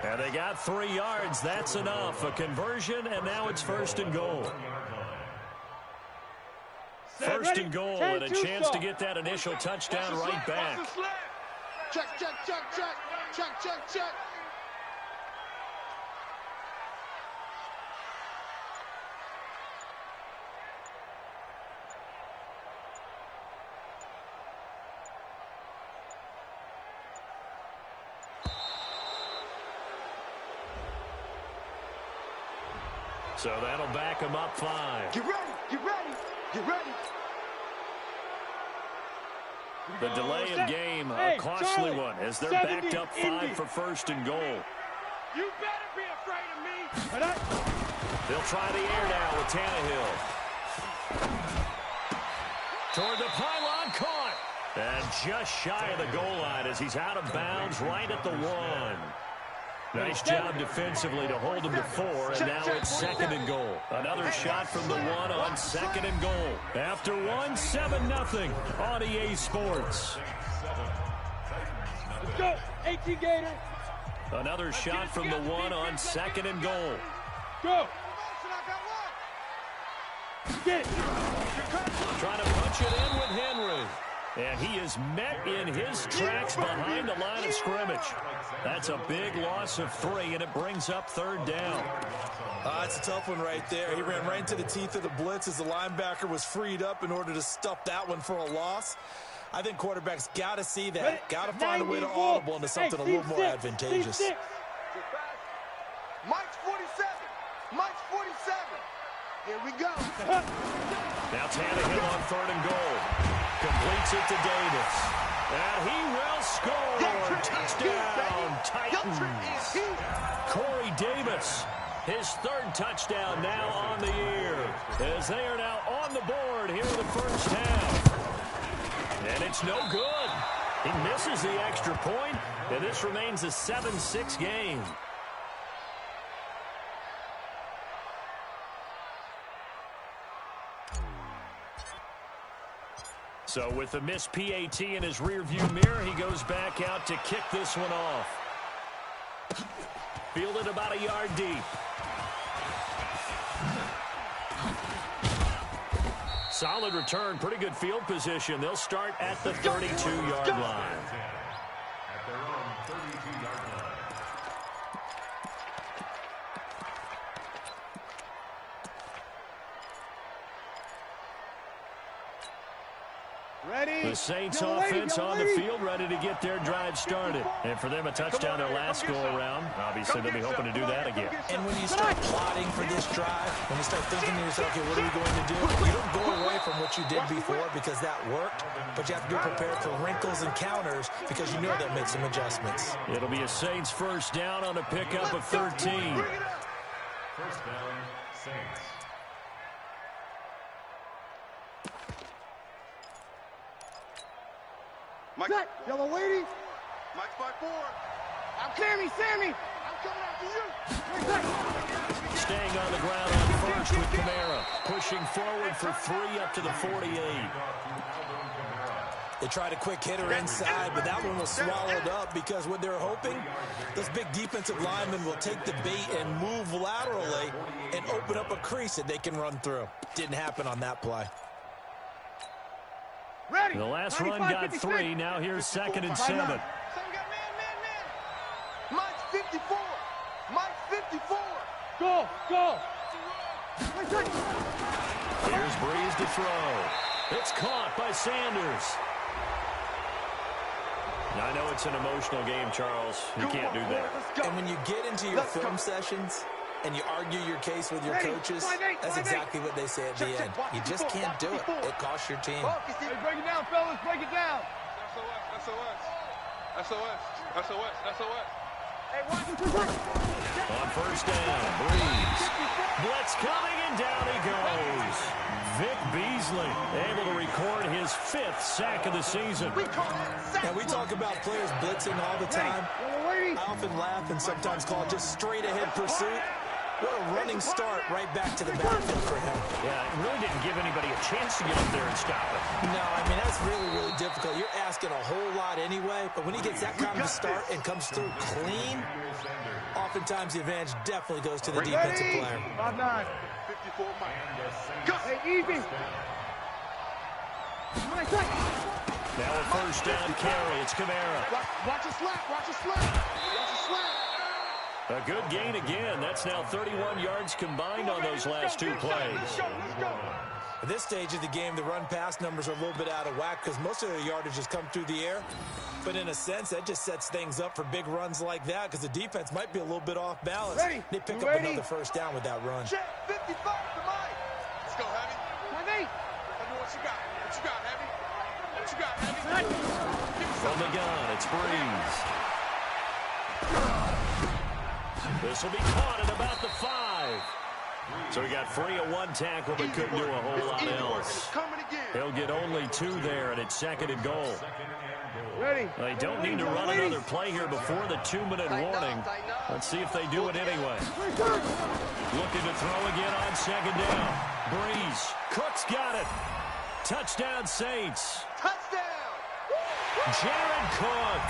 And they got 3 yards. That's enough. A conversion, and now it's 1st and goal. 1st and goal, and a chance to get that initial touchdown right back. Check. So that'll back him up 5. Get ready. The delay of game, a costly one, as they're backed up 5 for 1st and goal. You better be afraid of me. They'll try the air now with Tannehill. Toward the pylon, caught. And just shy of the goal line as he's out of bounds right at the 1. Nice job defensively to hold him to 4, and now it's 2nd and goal. Another shot from the 1 on 2nd and goal. After 1, 7-0 on EA Sports. Let's go, 18 Gator. Another shot from the 1 on 2nd and goal. Go. Get it. Trying to punch it in with Henry. And he is met in his tracks behind the line of scrimmage. That's a big loss of 3, and it brings up 3rd down. It's a tough one right there. He ran right into the teeth of the blitz as the linebacker was freed up in order to stuff that one for a loss. I think quarterbacks got to see that. Got to find a way to audible into something a little more advantageous. Mike's 47. Here we go. Now Tannehill on 3rd and goal. Completes it to Davis. And he will score. Touchdown, Titans. Corey Davis, his 3rd touchdown now on the year, as they are now on the board here in the first half. And it's no good. He misses the extra point, and this remains a 7-6 game. So with the missed PAT in his rearview mirror, he goes back out to kick this one off. Fielded about a yard deep. solid return, pretty good field position. They'll start at the 32-yard line. At their own 32-yard line. The Saints offense on the field, ready to get their drive started. And for them, a touchdown their last go-around. Obviously, they'll be hoping to do that again. And when you start plotting for this drive, when you start thinking to yourself, okay, what are we going to do? You don't go away from what you did before because that worked, but you have to be prepared for wrinkles and counters because you know they'll make some adjustments. It'll be a Saints first down on a pickup of 13. First down, Saints. Mike, yellow lady. Mike's by 4. I'm Sammy. I'm coming after you. Staying on the ground on first with Kamara. Pushing forward for 3 up to the 48. They tried a quick hitter inside, but that one was swallowed up because what they're hoping, those big defensive linemen will take the bait and move laterally and open up a crease that they can run through. Didn't happen on that play. The last run got 3. Now here's 2nd and 7. Man. Mike's 54. Mike's 54. Go. Here's Breeze to throw. It's caught by Sanders. I know it's an emotional game, Charles. You can't do that. And when you get into your film sessions and you argue your case with your coaches, that's exactly what they say at the end. You just can't do it. It costs your team. Hey, break it down, fellas. Break it down. SOS. Hey, on first down, Breeze. Blitz coming, and down he goes. Vic Beasley able to record his 5th sack of the season. Now, we talk about players blitzing all the time. I often laugh and sometimes call it just straight-ahead pursuit. What a running start right back to the backfield for him. Yeah, it really didn't give anybody a chance to get up there and stop it. No, I mean, that's really, really difficult. You're asking a whole lot anyway, but when he gets that kind of start and comes through clean, oftentimes the advantage definitely goes to the defensive player. 5'9". 54 Mike. Hey, easy. Now a first down carry. It's Kamara. Watch a slap. A good gain again. That's now 31 yards combined on those last 2 plays. At this stage of the game, the run-pass numbers are a little bit out of whack because most of their yardage has come through the air. But in a sense, that just sets things up for big runs like that because the defense might be a little bit off balance. They pick up another first down with that run. Check 55 to Mike. Let's go, Heavy. What you got, Heavy? From the gun, it's Breeze. This will be caught at about the 5. So he got free of 1 tackle, but couldn't do a whole lot else. He'll get only 2 there, and it's 2nd and goal. They don't need to run another play here before the 2-minute warning. Let's see if they do it anyway. Looking to throw again on 2nd down. Breeze. Cook's got it. Touchdown, Saints. Jared Cook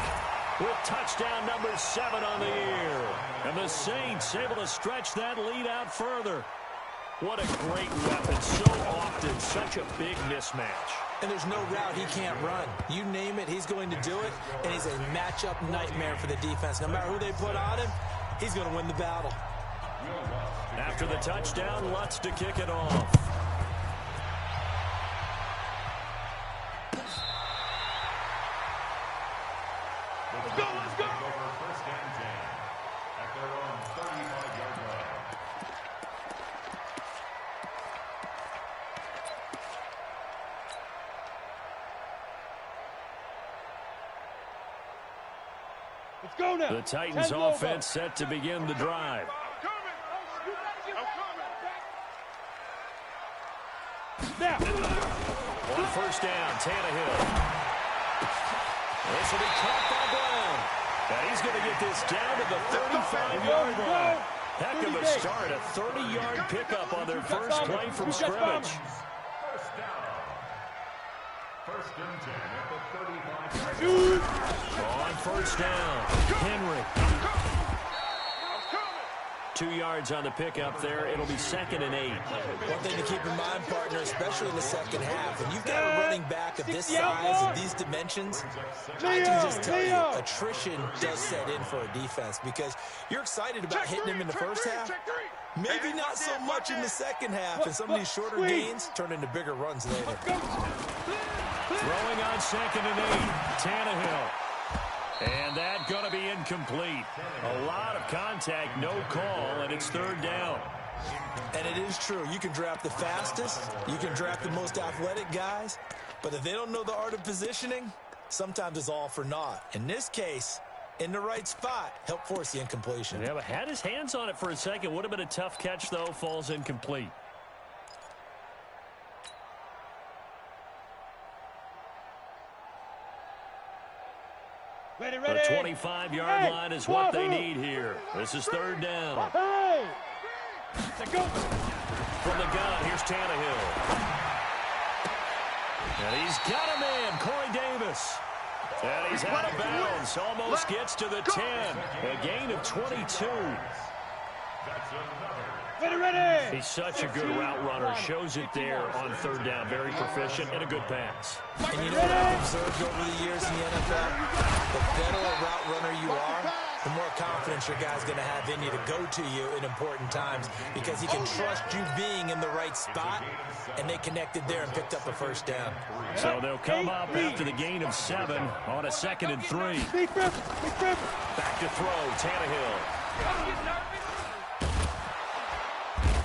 with touchdown number 7 on the year. And the Saints able to stretch that lead out further. What a great weapon. So often, such a big mismatch. And there's no route he can't run. You name it, he's going to do it. And he's a matchup nightmare for the defense. No matter who they put on him, he's going to win the battle. After the touchdown, Lutz to kick it off. Let's go. First and 10 at their own 35-yard line. Let's go now. The Titans offense set to begin the drive. Now. On first down, Tannehill. This will be caught by Brown. And he's going to get this down to the 35-yard line. Heck of a start, a 30-yard pickup on their first play from scrimmage. First down. First and 10 at the 35-yard line. On first down, Henry. 2 yards on the pickup there. It'll be 2nd and 8. One thing to keep in mind, partner, especially in the second half, when you've got a running back of this size and these dimensions, I can just tell you, attrition does set in for a defense because you're excited about hitting him in the first half. Maybe not so much in the second half, and some of these shorter gains turn into bigger runs later. Throwing on 2nd and 8, Tannehill. And that going to be incomplete. A lot of contact, no call, and it's 3rd down. And it is true. You can draft the fastest, you can draft the most athletic guys, but if they don't know the art of positioning, sometimes it's all for naught. In this case, in the right spot, help force the incompletion. Yeah, but had his hands on it for a second. Would have been a tough catch, though. Falls incomplete. Ready. The 25-yard line is what they need here. This is 3rd down. From the gun, here's Tannehill. And he's got a man, Corey Davis. And he's out of bounds. Almost gets to the 10. A gain of 22. Ready. He's such a good route runner. Shows it there on 3rd down. Very proficient and a good pass. And you know what I've observed over the years in the NFL? The better a route runner you are, the more confidence your guy's going to have in you to go to you in important times because he can trust you being in the right spot, and they connected there and picked up a 1st down. So they'll come up after the gain of 7 on a 2nd and 3. Back to throw, Tannehill.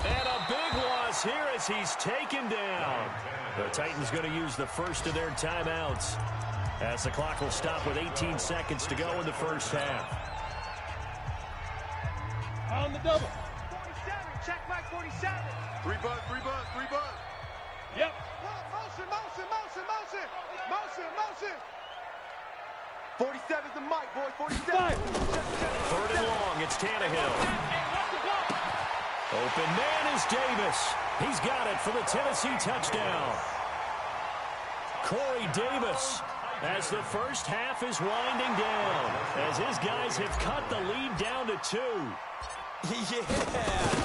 And a big loss here as he's taken down. The Titans going to use the first of their timeouts as the clock will stop with 18 seconds to go in the first half. On the double. 47, check back 47. 3 buzz. Yep. Motion. 47's the mic, boy. 47. 3rd and long, it's Tannehill. Open man is Davis. He's got it for the Tennessee touchdown. Corey Davis, as the first half is winding down, as his guys have cut the lead down to 2. Yeah,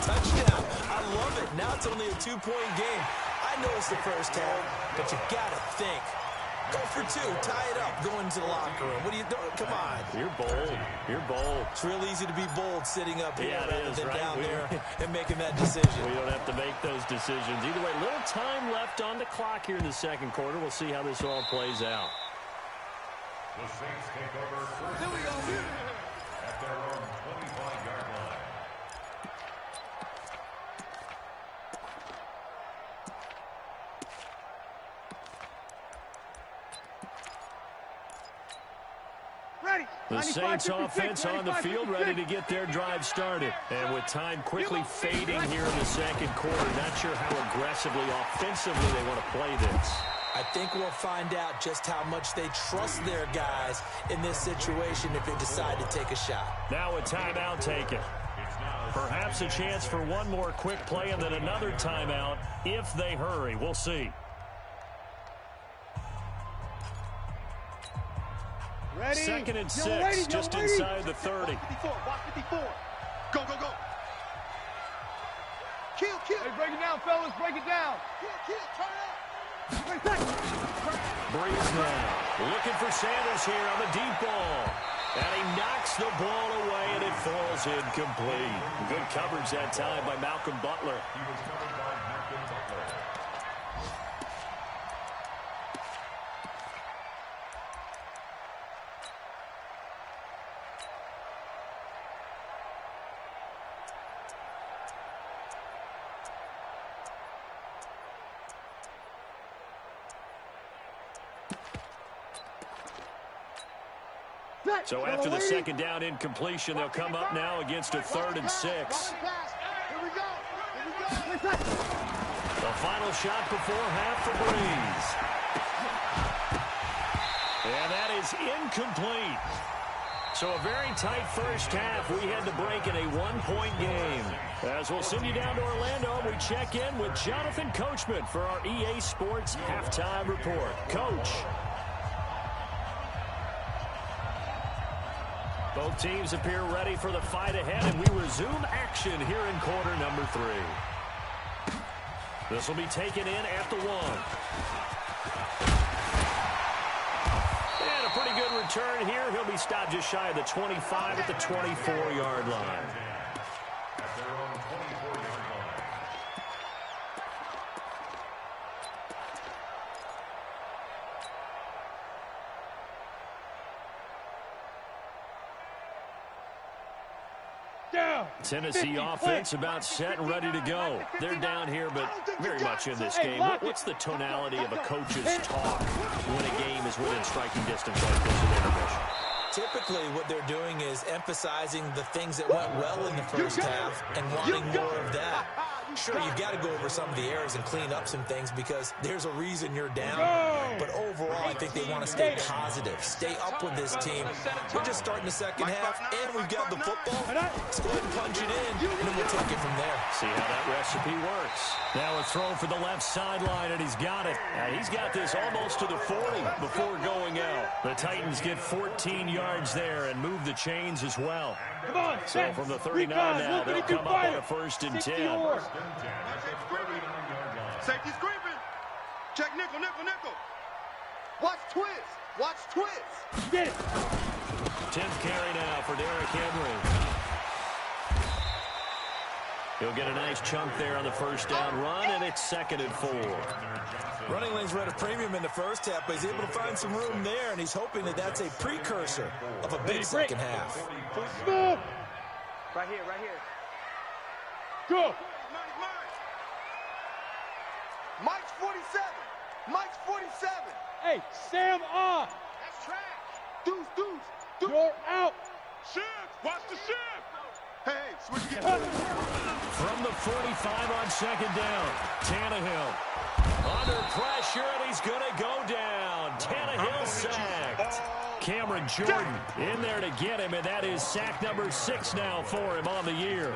touchdown. I love it. Now it's only a 2-point game. I know it's the first half, but you got to think. Go for 2. Tie it up. Go into the locker room. What are you doing? Come on. You're bold. It's real easy to be bold sitting up here rather than right? down there and making that decision. We don't have to make those decisions. Either way, little time left on the clock here in the 2nd quarter. We'll see how this all plays out. The Saints take over first and 10 at their own 25-yard line. The Saints offense on the field ready to get their drive started. And with time quickly fading here in the 2nd quarter, not sure how aggressively, offensively they want to play this. I think we'll find out just how much they trust their guys in this situation if they decide to take a shot. Now a timeout taken. Perhaps a chance for one more quick play and then another timeout if they hurry. We'll see. Ready. 2nd and 6, just inside the 30. Watch 54. Go. Kill. Hey, break it down, fellas. Break it down. Kill. Turn up. Breeze now. Looking for Sanders here on the deep ball. And he knocks the ball away, and it falls incomplete. Good coverage that time by Malcolm Butler. He was covered by Malcolm Butler. So after the 2nd down incompletion, they'll come up now against a 3rd and 6. Here we go. The final shot before half for Breeze. And that is incomplete. So a very tight first half. We had to break in a 1-point game. As we'll send you down to Orlando, we check in with Jonathan Coachman for our EA Sports Halftime Report. Coach. Both teams appear ready for the fight ahead, and we resume action here in quarter number 3. This will be taken in at the 1. And a pretty good return here. He'll be stopped just shy of the 25 at the 24-yard line. At their own 24-yard line. Tennessee offense about set and ready to go. They're down here, but very much in this game. What's the tonality of a coach's talk when a game is within striking distance like this in intermission? Typically, what they're doing is emphasizing the things that went well in the first half and wanting more of that. Sure, you've got to go over some of the errors and clean up some things because there's a reason you're down. But overall, I think they want to stay positive, stay up with this team. We're just starting the second half, and we've got the football. Let's go ahead and punch it in, and then we'll take it from there. See how that recipe works. Now a throw for the left sideline, and he's got it. He's got this almost to the 40 before going out. The Titans get 14 yards there and move the chains as well. Come on, so from the 39 now, they'll come up on a 1st and 10. Safety screaming. Check nickel, nickel, nickel. Watch twist. Watch twist. Get it. 10th carry now for Derrick Henry. He'll get a nice chunk there on the first down run, and it's 2nd and 4. Running lanes were at a premium in the first half, but he's able to find some room there, and he's hoping that that's a precursor of a big second half. Move. Right here, right here. Go. Mike's 47. Mike's 47. Hey, Sam on. That's trash. Deuce, deuce, deuce. You're out. Shift. Watch the shift. Hey, switch it. From the 45 on 2nd down, Tannehill under pressure, and he's going to go down. Tannehill sacked. Cameron Jordan in there to get him, and that is sack number 6 now for him on the year.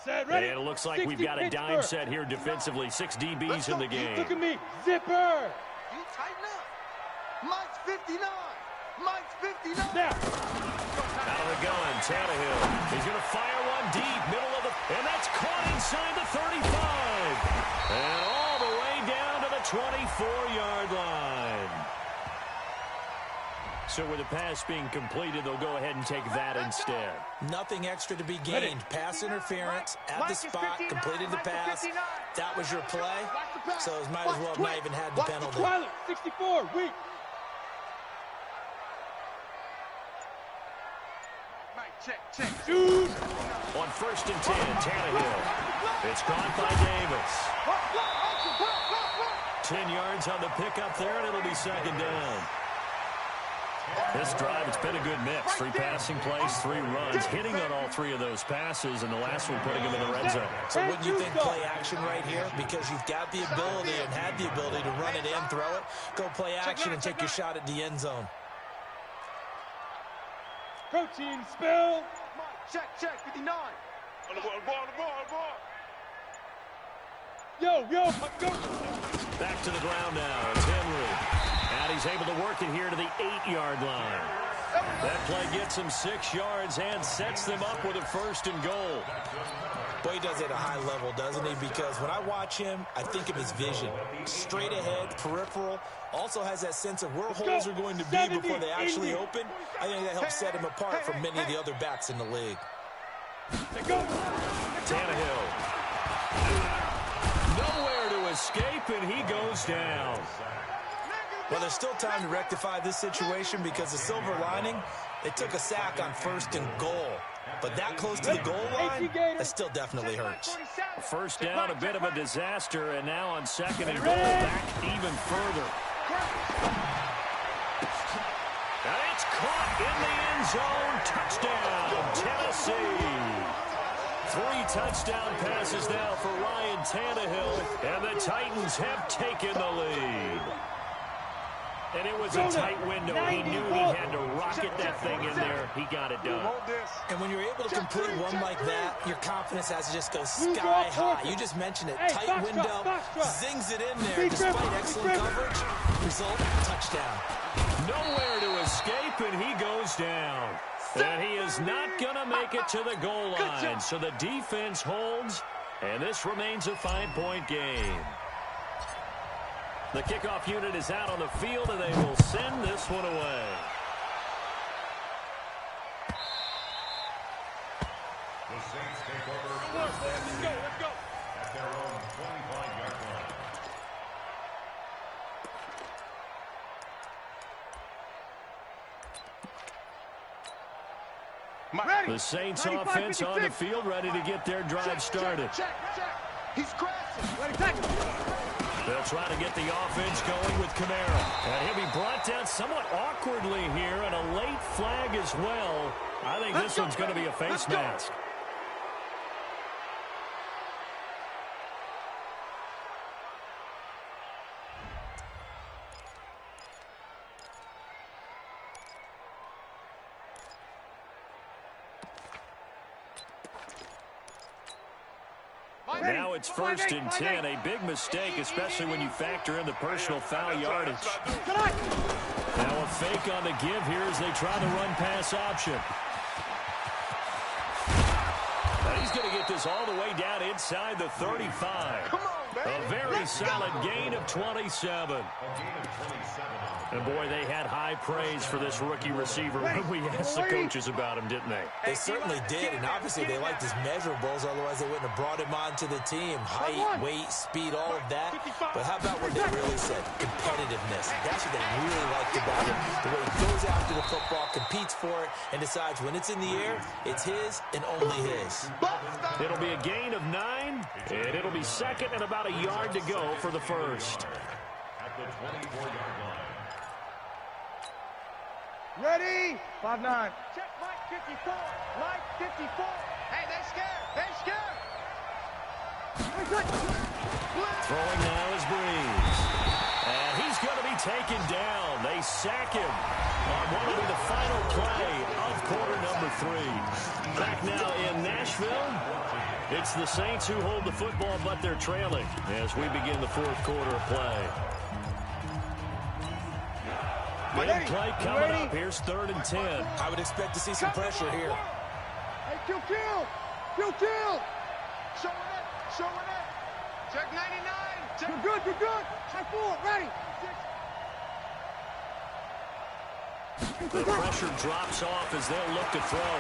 And it looks like we've got a dime set here defensively. 6 DBs in the game. Look at me. Zipper. You tighten up. Mike's 59. Mike's 59. Now. Out of the gun, Tannehill. He's going to fire one deep, middle of the... And that's caught inside the 35. And all the way down to the 24-yard line. So with the pass being completed, they'll go ahead and take that instead. Nothing extra to be gained. Pass interference at the spot, completed the pass. That was your play, so it might as well have not even had the penalty. Tyler, 64, weak. Check, check. Dude. On 1st and 10, Tannehill. It's caught by Davis. 10 yards on the pickup there, and it'll be 2nd down. This drive, it's been a good mix. 3 passing plays, 3 runs, hitting on all 3 of those passes, and the last one putting him in the red zone. So wouldn't you think play action right here? Because you've got the ability and had the ability to run it in, throw it, go play action and take your shot at the end zone. Protein spill. Check, check, 59. On the ball, on the ball, on the ball. Yo, go. Back to the ground now. It's Henry. And he's able to work it here to the 8-yard line. That play gets him 6 yards and sets them up with a 1st and goal. Boy, he does it at a high level, doesn't he? Because when I watch him, I think of his vision. Straight ahead, peripheral. Also has that sense of where holes are going to be before they actually open. I think that helps set him apart from many of the other backs in the league. Tannehill. Nowhere to escape, and he goes down. Well, there's still time to rectify this situation because the silver lining, they took a sack on 1st and goal. But that close to the goal line, that still definitely hurts. 1st down, a bit of a disaster, and now on 2nd and goal, back even further. And it's caught in the end zone. Touchdown, Tennessee. 3 touchdown passes now for Ryan Tannehill, and the Titans have taken the lead. And And it was a tight window. He knew he had to rocket that thing in there. He got it done. And when you're able to complete one like that, your confidence has to just go sky high. You just mentioned it. Tight window, zings it in there despite excellent coverage. Result, touchdown. Nowhere to escape, and he goes down. And he is not going to make it to the goal line. So the defense holds, and this remains a 5-point game. The kickoff unit is out on the field, and they will send this one away. The Saints take over. Let's go. At their own 25-yard line. The Saints offense on the field, ready to get their drive started. Check. He's crashing. They'll try to get the offense going with Kamara. And he'll be brought down somewhat awkwardly here, and a late flag as well. I think this one's going to be a face mask. Now it's 1st and 10, a big mistake, especially when you factor in the personal foul yardage. Now a fake on the give here as they try the run-pass option. Now he's going to get this all the way down inside the 35. A very solid gain of 27. And boy, they had high praise for this rookie receiver when we asked the coaches about him, didn't they? They certainly did, and obviously they liked his measurables, otherwise they wouldn't have brought him onto the team. Height, weight, speed, all of that. But how about what they really said? Competitiveness. That's what they really liked about him. The way he goes after the football, competes for it, and decides when it's in the air, it's his and only his. It'll be a gain of 9, and it'll be second and about a yard to go for the first. At the 24-yard line. Ready? 5-9. Check Mike 54. Mike 54. Hey, they're scared. Throwing now is Breeze. And he's going to be taken down. They sack him on what will be the final play of quarter number 3. Back now in Nashville, it's the Saints who hold the football, but they're trailing as we begin the 4th quarter of play. Big play coming up. Here's 3rd and 10. I would expect to see some pressure here. Hey, kill. Showing it. Check 99. You're good. Check 4. Ready. The pressure drops off as they'll look to throw.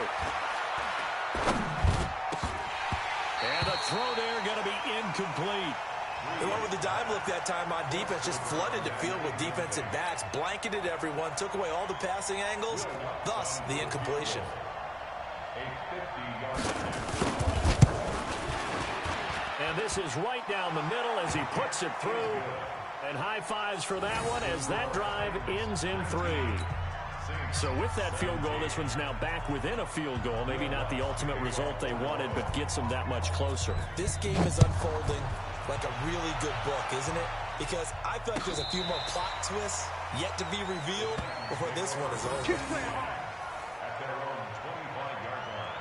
And the throw there going to be incomplete. They went with the dive look that time on defense, just flooded the field with defensive backs, blanketed everyone, took away all the passing angles, thus the incompletion. And this is right down the middle as he puts it through. And high fives for that one as that drive ends in 3. So with that field goal, this one's now back within a field goal. Maybe not the ultimate result they wanted, but gets them that much closer. This game is unfolding like a really good book, isn't it? Because I feel like there's a few more plot twists yet to be revealed before this one is over. At their own 25-yard line.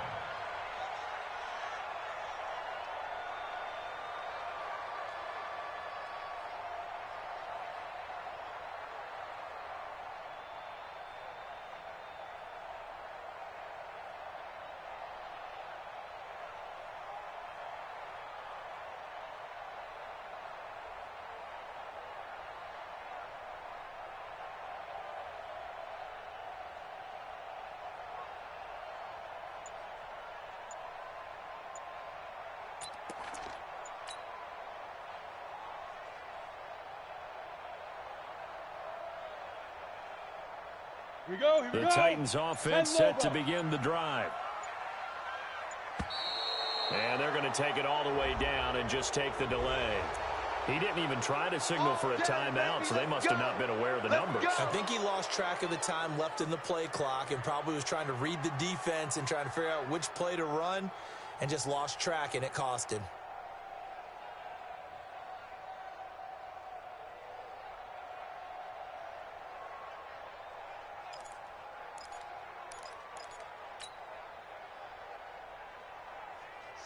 Here we go. The Titans offense set to begin the drive. And they're going to take it all the way down and just take the delay. He didn't even try to signal for a timeout, so they must have not been aware of the numbers. I think he lost track of the time left in the play clock and probably was trying to read the defense and trying to figure out which play to run and just lost track, and it cost him.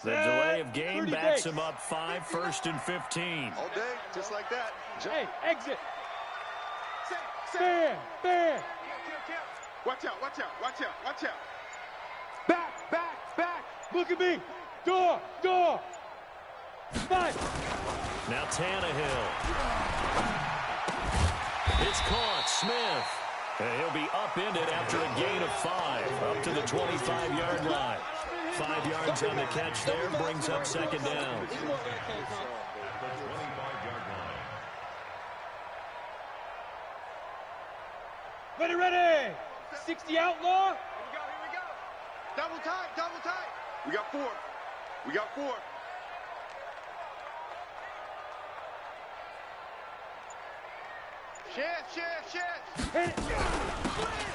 The delay of game backs him up 5, 1st and 15. All day, just like that. Hey, exit. Stand. Stand. Watch out, watch out, watch out, watch out. Back. Look at me. Door. Fight. Now Tannehill. It's caught. Smith. And he'll be upended after a gain of 5, up to the 25-yard line. 5 yards on the catch there, brings up 2nd down. The 25-yard line. Ready. 60 outlaw. Here we go. Double tight. We got 4. Shit. Hit it.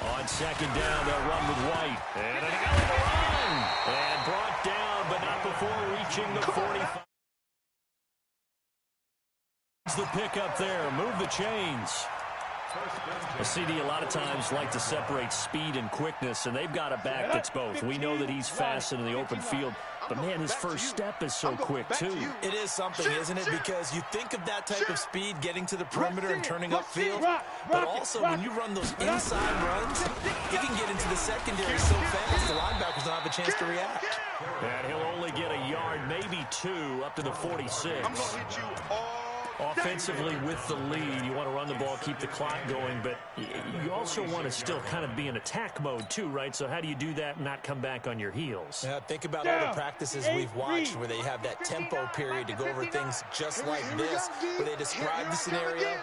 On 2nd down, they'll run with White. And an alley to run. And brought down, but not before reaching the 45. The pickup there. Move the chains. A CD a lot of times like to separate speed and quickness, and they've got a back that's both. We know that he's fast in the open field, but, man, his first step is so quick, too. It is something, isn't it? Because you think of that type of speed getting to the perimeter and turning upfield, but also when you run those inside runs, he can get into the secondary so fast the linebackers don't have a chance to react. And he'll only get a yard, maybe 2, up to the 46. I'm going to hit you all. Offensively with the lead, you want to run the ball, keep the clock going, but you also want to still kind of be in attack mode too, right? So how do you do that and not come back on your heels? Yeah, think about all the practices we've watched where they have that tempo period to go over things just like this, where they describe the scenario,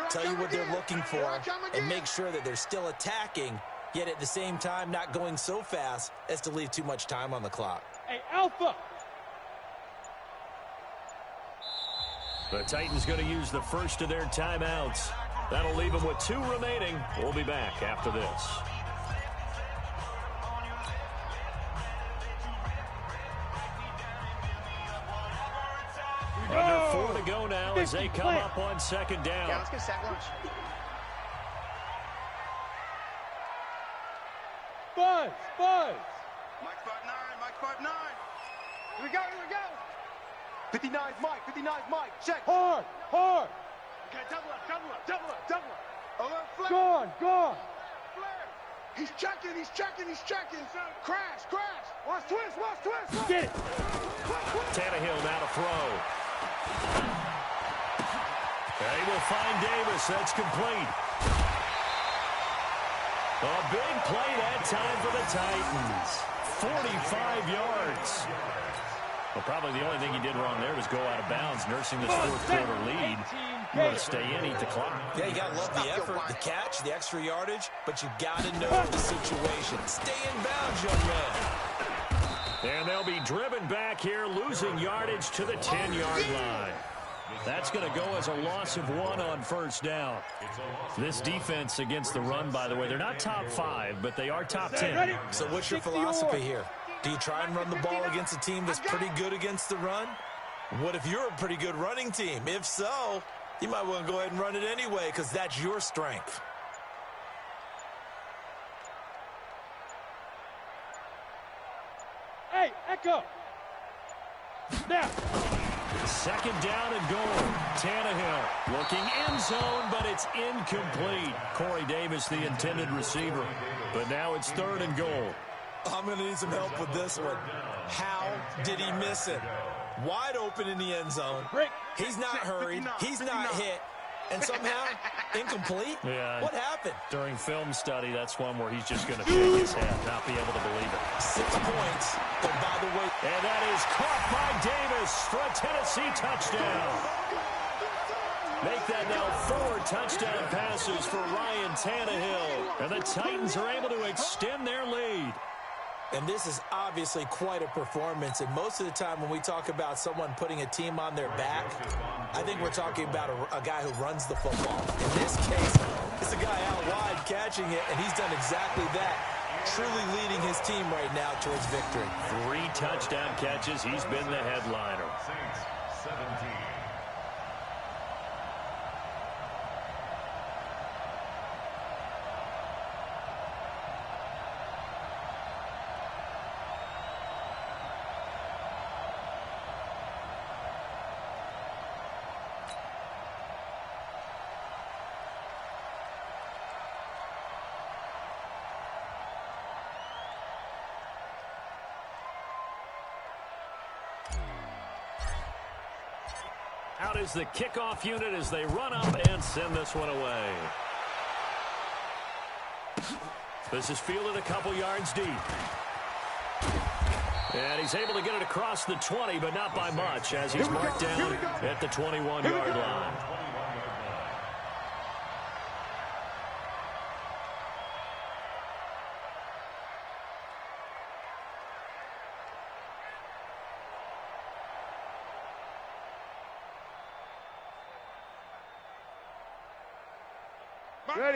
tell you what they're looking for, and make sure that they're still attacking, yet at the same time not going so fast as to leave too much time on the clock. Hey, Alpha. The Titans going to use the first of their timeouts. That'll leave them with 2 remaining. We'll be back after this. Under 4 to go now as they come up on 2nd down. Yeah, let's get a sack lunch. Buzz. Mike 5'9". Here we go. 59's Mike. Check. Hard. Okay, double up. A little flare. Gone. Flare. He's checking. Crash. Watch twist. Get it. Tannehill now to throw. They will find Davis. That's complete. A big play that time for the Titans. 45 yards. Well, probably the only thing he did wrong there was go out of bounds, nursing this 4th quarter lead. You want to stay in, eat the clock. Yeah, you got to love the effort, the catch, the extra yardage, but you got to know the situation. Stay in bounds, young man. And they'll be driven back here, losing yardage to the 10-yard line. That's going to go as a loss of 1 on 1st down. This defense against the run, by the way, they're not top 5, but they are top 10. So what's your philosophy here? Do you try and run the ball against a team that's pretty good against the run? What if you're a pretty good running team? If so, you might want to go ahead and run it anyway because that's your strength. Hey, Echo. Now. 2nd down and goal. Tannehill looking end zone, but it's incomplete. Corey Davis, the intended receiver. But now it's 3rd and goal. I'm going to need some help with this one. How did he miss it? Wide open in the end zone. He's not hurried. He's not hit. And somehow, incomplete? Yeah. What happened? During film study, that's one where he's just going to shake his head, not be able to believe it. 6 points. But by the way, and that is caught by Davis for a Tennessee touchdown. Make that now 4 touchdown passes for Ryan Tannehill. And the Titans are able to extend their lead. And this is obviously quite a performance. And most of the time when we talk about someone putting a team on their back, I think we're talking about a guy who runs the football. In this case, it's a guy out wide catching it, and he's done exactly that, truly leading his team right now towards victory. 3 touchdown catches. He's been the headliner. Saints 17. Out is the kickoff unit as they run up and send this one away. This is fielded a couple yards deep. And he's able to get it across the 20, but not by much, as he's marked down at the 21-yard line.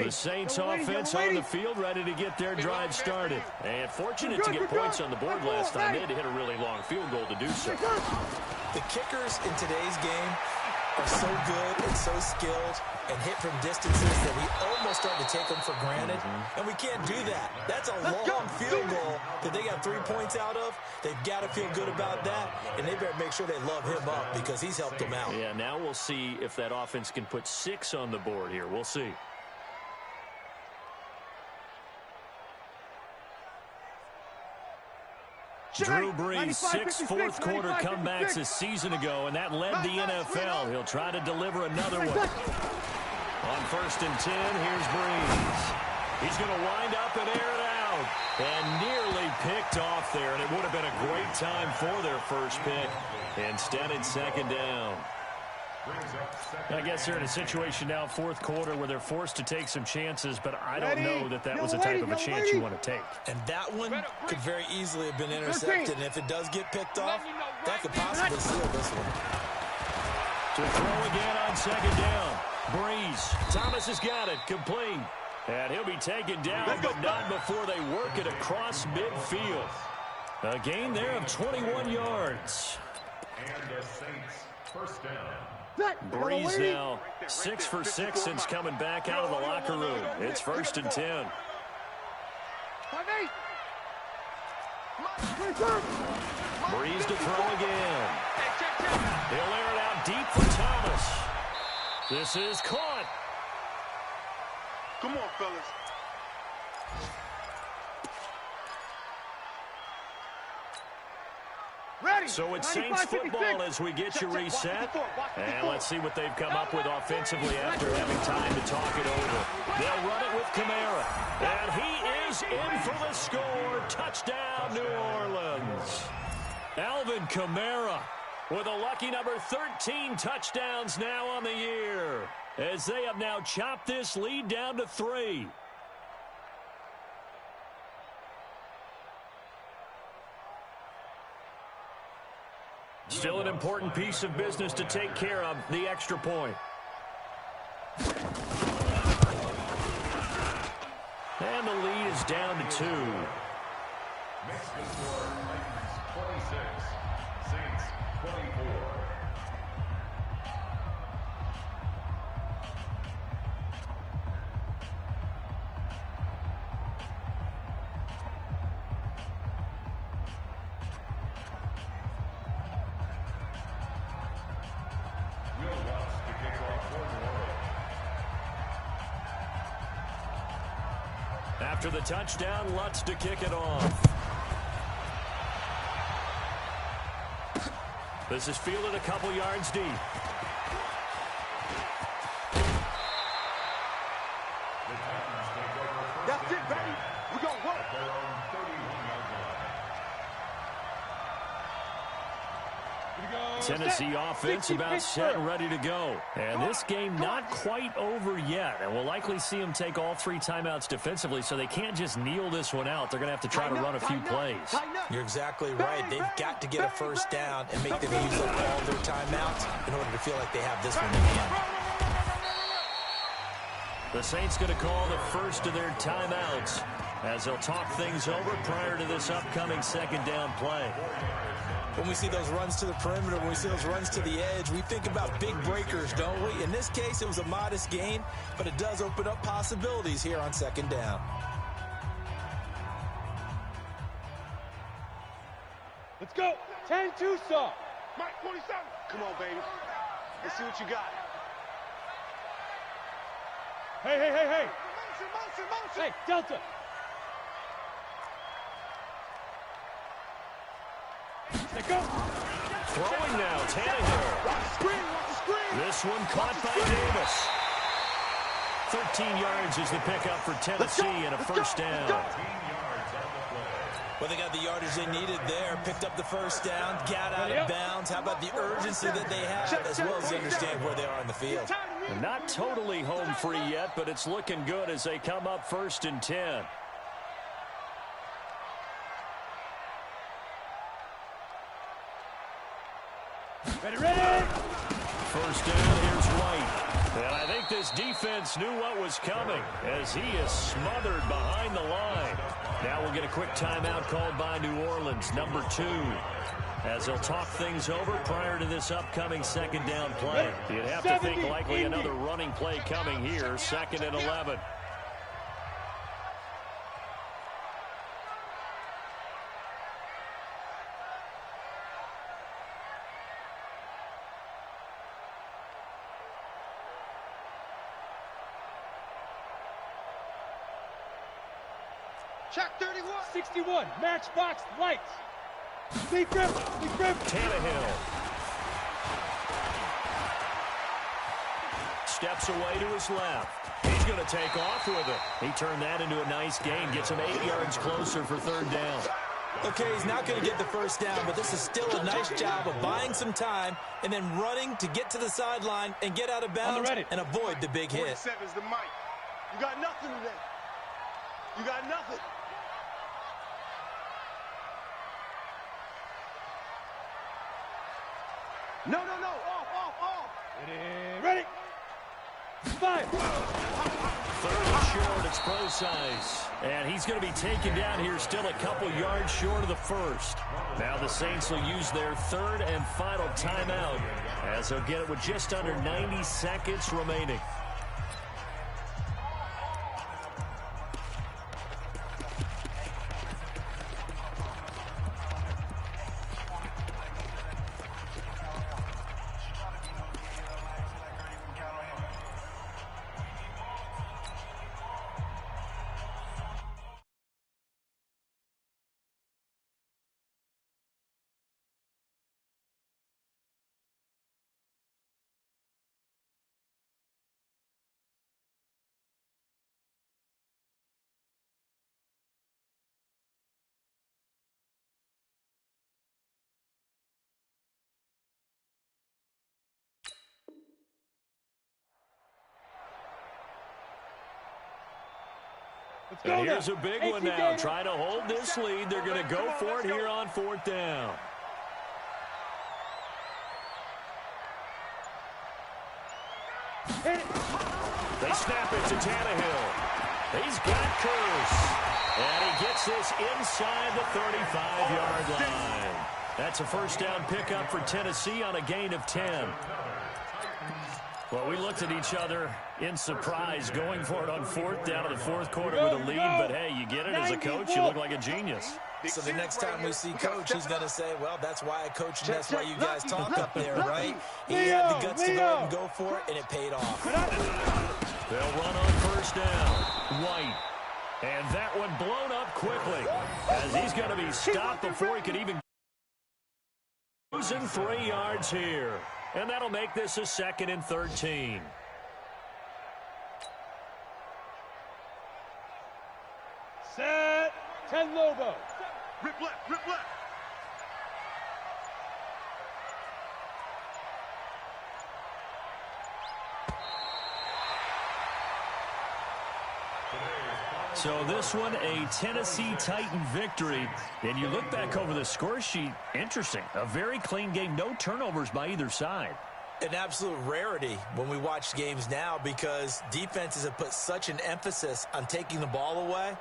The Saints offense on the field, ready to get their drive started. And fortunate to get points on the board last time. They had to hit a really long field goal to do so. The kickers in today's game are so good and so skilled and hit from distances that we almost start to take them for granted. And we can't do that. That's a long field goal that they got 3 points out of. They've got to feel good about that, and they better make sure they love him up because he's helped them out. Yeah, now we'll see if that offense can put 6 on the board here. We'll see. Drew Brees, 6 fourth-quarter comebacks a season ago, and that led the NFL. He'll try to deliver another one. On 1st and 10, here's Brees. He's going to wind up and air it out. And nearly picked off there, and it would have been a great time for their first pick. Instead, it's 2nd down. I guess they're in a situation now, 4th quarter, where they're forced to take some chances, but I don't know that that was the type of a chance you want to take. And that one could very easily have been intercepted, and if it does get picked off, that could possibly seal this one. To throw again on 2nd down. Brees. Thomas has got it. Complete. And he'll be taken down, but not before they work it across midfield. A gain there of 21 yards. And the Saints first down. Brees now 6 for 6 since coming back out of the locker room. It's 1st and 10. Brees to throw again. He'll air it out deep for Thomas. This is caught. Come on, fellas. Ready. So it's Saints football as we get you reset. And let's see what they've come up with offensively after having time to talk it over. They'll run it with Kamara. And he is in for the score. Touchdown, New Orleans. Alvin Kamara with a lucky number 13 touchdowns now on the year, as they have now chopped this lead down to 3. Still an important piece of business to take care of, the extra point. And the lead is down to 2. Mexican score, Titans 26, Saints 24. After the touchdown, Lutz to kick it off. This is fielded a couple yards deep. That's it, baby. We're going to work. Tennessee offense about set and ready to go. And this game not quite over yet. And we'll likely see them take all 3 timeouts defensively, so they can't just kneel this one out. They're going to have to try to run a few plays. You're exactly right. They've got to get a first down and make them use up all their timeouts in order to feel like they have this one in hand. The Saints going to call the first of their timeouts as they'll talk things over prior to this upcoming 2nd down play. When we see those runs to the perimeter, when we see those runs to the edge, we think about big breakers, don't we? In this case, it was a modest gain, but it does open up possibilities here on 2nd down. Let's go. 10-2 stop. Mike 47. Come on, baby. Let's see what you got. Hey. Motion. Hey, Delta. Let go. Throwing now, Tannehill. Screen. This one caught by Davis. 13 yards is the pickup for Tennessee and a first down. Well, they got the yardage they needed there, picked up the first down, got out of bounds. How about the urgency that they have, as well as they understand where they are in the field? Not totally home free yet, but it's looking good as they come up 1st and 10. Ready. First down, here's White. And I think this defense knew what was coming as he is smothered behind the line. Now we'll get a quick timeout called by New Orleans, number 2. As they'll talk things over prior to this upcoming second down play. You'd have to think likely another running play coming here, 2nd and 11. Check 31. 61. Matchbox lights. Big grip. Tannehill. Steps away to his left. He's going to take off with it. He turned that into a nice gain. Gets him 8 yards closer for 3rd down. Okay, he's not going to get the first down, but this is still a nice job of buying some time and then running to get to the sideline and get out of bounds and avoid the big hit. 47's the mic. You got nothing today. You got nothing. No. Off. Ready. 5. 3rd and short, it's Procise. And he's going to be taken down here still a couple yards short of the first. Now the Saints will use their 3rd and final timeout as they'll get it with just under 90 seconds remaining. And here's a big one now. Trying to hold this lead. They're going to go for it here on 4th down. They snap it to Tannehill. He's got Curse. And he gets this inside the 35-yard line. That's a first down pickup for Tennessee on a gain of 10. Well, we looked at each other in surprise going for it on 4th down in the 4th quarter with a lead. But, hey, you get it as a coach, you look like a genius. So the next time we see Coach, he's going to say, well, that's why I coach and that's why you guys talk up there, right? He had the guts to go ahead and go for it, and it paid off. They'll run on 1st down. White. And that one blown up quickly as he's going to be stopped before he could even losing 3 yards here. And that'll make this a 2nd and 13. Set. 10 Lobo. Rip left. So this one, a Tennessee Titan victory. And you look back over the score sheet, interesting. A very clean game, no turnovers by either side. An absolute rarity when we watch games now because defenses have put such an emphasis on taking the ball away.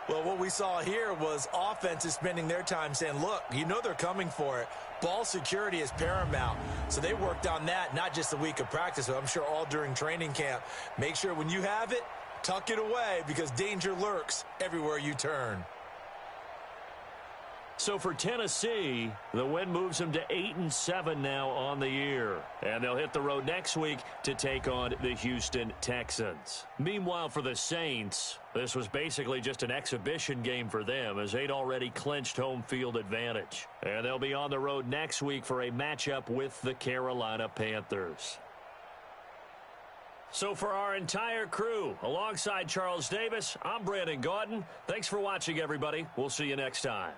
Well, what we saw here was offenses spending their time saying, look, you know they're coming for it. Ball security is paramount. So they worked on that, not just a week of practice, but I'm sure all during training camp. Make sure when you have it, tuck it away because danger lurks everywhere you turn. So for Tennessee, the win moves them to 8-7 now on the year. And they'll hit the road next week to take on the Houston Texans. Meanwhile, for the Saints, this was basically just an exhibition game for them as they'd already clinched home field advantage. And they'll be on the road next week for a matchup with the Carolina Panthers. So for our entire crew, alongside Charles Davis, I'm Brandon Gaudin. Thanks for watching, everybody. We'll see you next time.